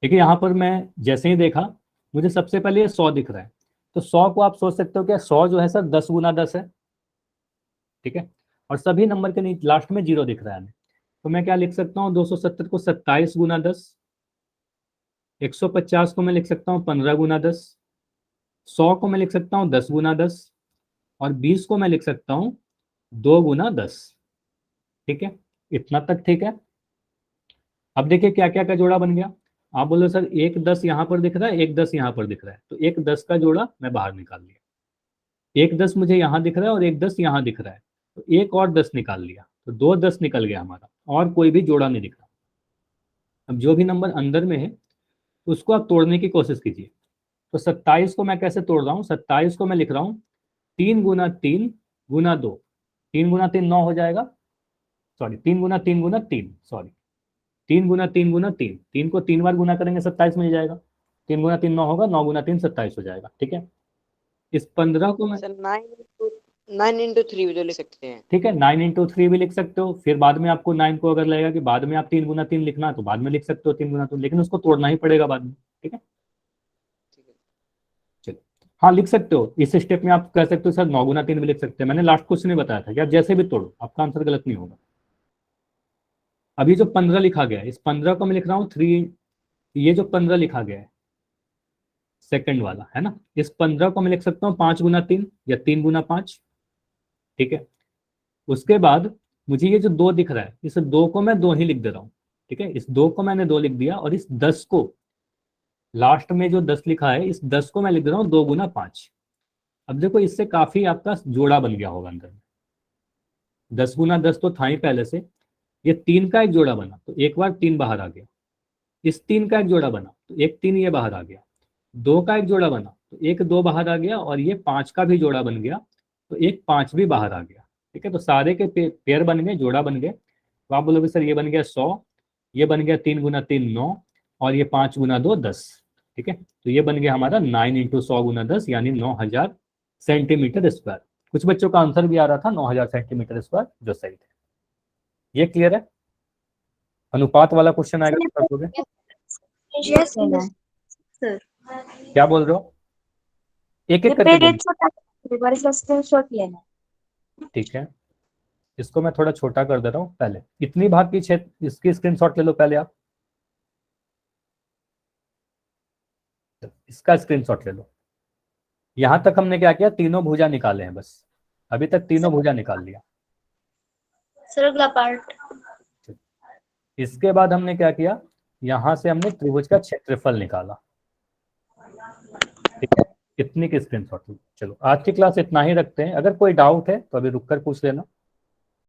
देखिए यहाँ पर मैं जैसे ही देखा मुझे सबसे पहले 100 दिख रहा है, तो 100 को आप सोच सकते हो कि 100 जो है सर 10 गुना 10 है, ठीक है। और सभी नंबर के नीचे लास्ट में 0 दिख रहा है हमें, तो मैं क्या लिख सकता हूँ, 270 को 27 गुना 10, 150 को मैं लिख सकता हूँ 15 गुना 10, 100 को मैं लिख सकता हूँ 10 गुना 10, और 20 को मैं लिख सकता हूँ 2 गुना 10, ठीक है। इतना तक ठीक है। अब देखिए क्या क्या का जोड़ा बन गया। आप बोलो सर एक 10 यहाँ पर दिख रहा है, एक 10 यहाँ पर दिख रहा है, तो एक 10 का जोड़ा मैं बाहर निकाल लिया। एक 10 मुझे यहाँ दिख रहा है और एक 10 यहाँ दिख रहा है, तो एक और 10 निकाल लिया, तो 2 10 निकल गया हमारा, और कोई भी जोड़ा नहीं दिख रहा। अब जो भी नंबर अंदर में है उसको आप तोड़ने की कोशिश कीजिए। तो 27 को मैं कैसे तोड़ रहा हूँ, 27 को मैं लिख रहा हूँ 3 गुना 3 गुना 2, 3 गुना 3 9 हो जाएगा, सॉरी 3 गुना 3 गुना 3, सॉरी 3 गुना 3 गुना 3, 3 को 3 बार गुना करेंगे 27 मिल जाएगा। 3 गुना 3 9 होगा, 9 गुना 3 27 हो जाएगा, ठीक है। इस 15 को मैं सर 9 इंटू 3 भी तो लिख सकते हैं। ठीक है, 9 इंटू 3 भी लिख सकते हो। फिर बाद में आपको 9 को अगर लगेगा कि बाद में आप 3 गुना 3 लिखना, तो बाद में लिख सकते हो 3 गुना 3, लेकिन उसको तोड़ना ही पड़ेगा बाद में, ठीक है। चलिए हाँ लिख सकते हो, इस स्टेप में आप कह सकते हो सर 9 गुना 3 भी लिख सकते हैं। मैंने लास्ट क्वेश्चन में बताया था कि आप जैसे भी तोड़ो आपका आंसर गलत नहीं होगा। अभी जो 15 लिखा गया है, इस 15 को मैं लिख रहा हूँ 3, ये जो 15 लिखा गया है सेकंड वाला है ना, इस 15 को मैं लिख सकता हूँ 5 गुना 3 या 3 गुना 5, ठीक है। उसके बाद मुझे ये जो 2 दिख रहा है, इस 2 को मैं 2 ही लिख दे रहा हूँ, ठीक है। इस 2 को मैंने 2 लिख दिया, और इस 10 को लास्ट में जो 10 लिखा है, इस 10 को मैं लिख दे रहा हूँ 2 गुना 5। अब देखो इससे काफी आपका जोड़ा बन गया होगा अंदर में। 10 गुना 10 तो था ही पहले से, ये 3 का एक जोड़ा बना, तो एक बार 3 बाहर आ गया। इस 3 का एक जोड़ा बना, तो एक 3 ये बाहर आ गया। 2 का एक जोड़ा बना, तो एक 2 बाहर आ गया, और ये 5 का भी जोड़ा बन गया, तो एक 5 भी बाहर आ गया, ठीक है। तो सारे के पेयर बन गए, जोड़ा बन गए। तो आप बोलोगे सर ये बन गया 100, ये बन गया 3 गुना 3 9, और ये 5 गुना 2 10, ठीक है। तो ये बन गया हमारा 9 इंटू 100 गुना 10, यानी 9000 सेंटीमीटर स्क्वायर। कुछ बच्चों का आंसर भी आ रहा था 9000 सेंटीमीटर स्क्वायर, जो सही थे। ये क्लियर है? अनुपात वाला क्वेश्चन आएगा तो कर दोगे? Yes, sir. क्या बोल रहे हो? एक एक करके बोलो। छोटा इसका स्क्रीनशॉट लेना। ठीक है, इसको मैं थोड़ा छोटा कर दे रहा हूँ। पहले इतनी भाग की क्षेत्र, इसकी स्क्रीनशॉट ले लो पहले आप, इसका स्क्रीनशॉट ले लो। यहां तक हमने क्या किया, तीनों भुजा निकाले हैं बस, अभी तक तीनों भुजा निकाल लिया। सर अगला पार्ट। इसके बाद हमने क्या किया, यहां से हमने त्रिभुज का क्षेत्रफल निकाला। ठीक है, इतनी की स्क्रीनशॉट ली। चलो आज की क्लास इतना ही रखते हैं, अगर कोई डाउट है तो अभी रुक कर पूछ लेना।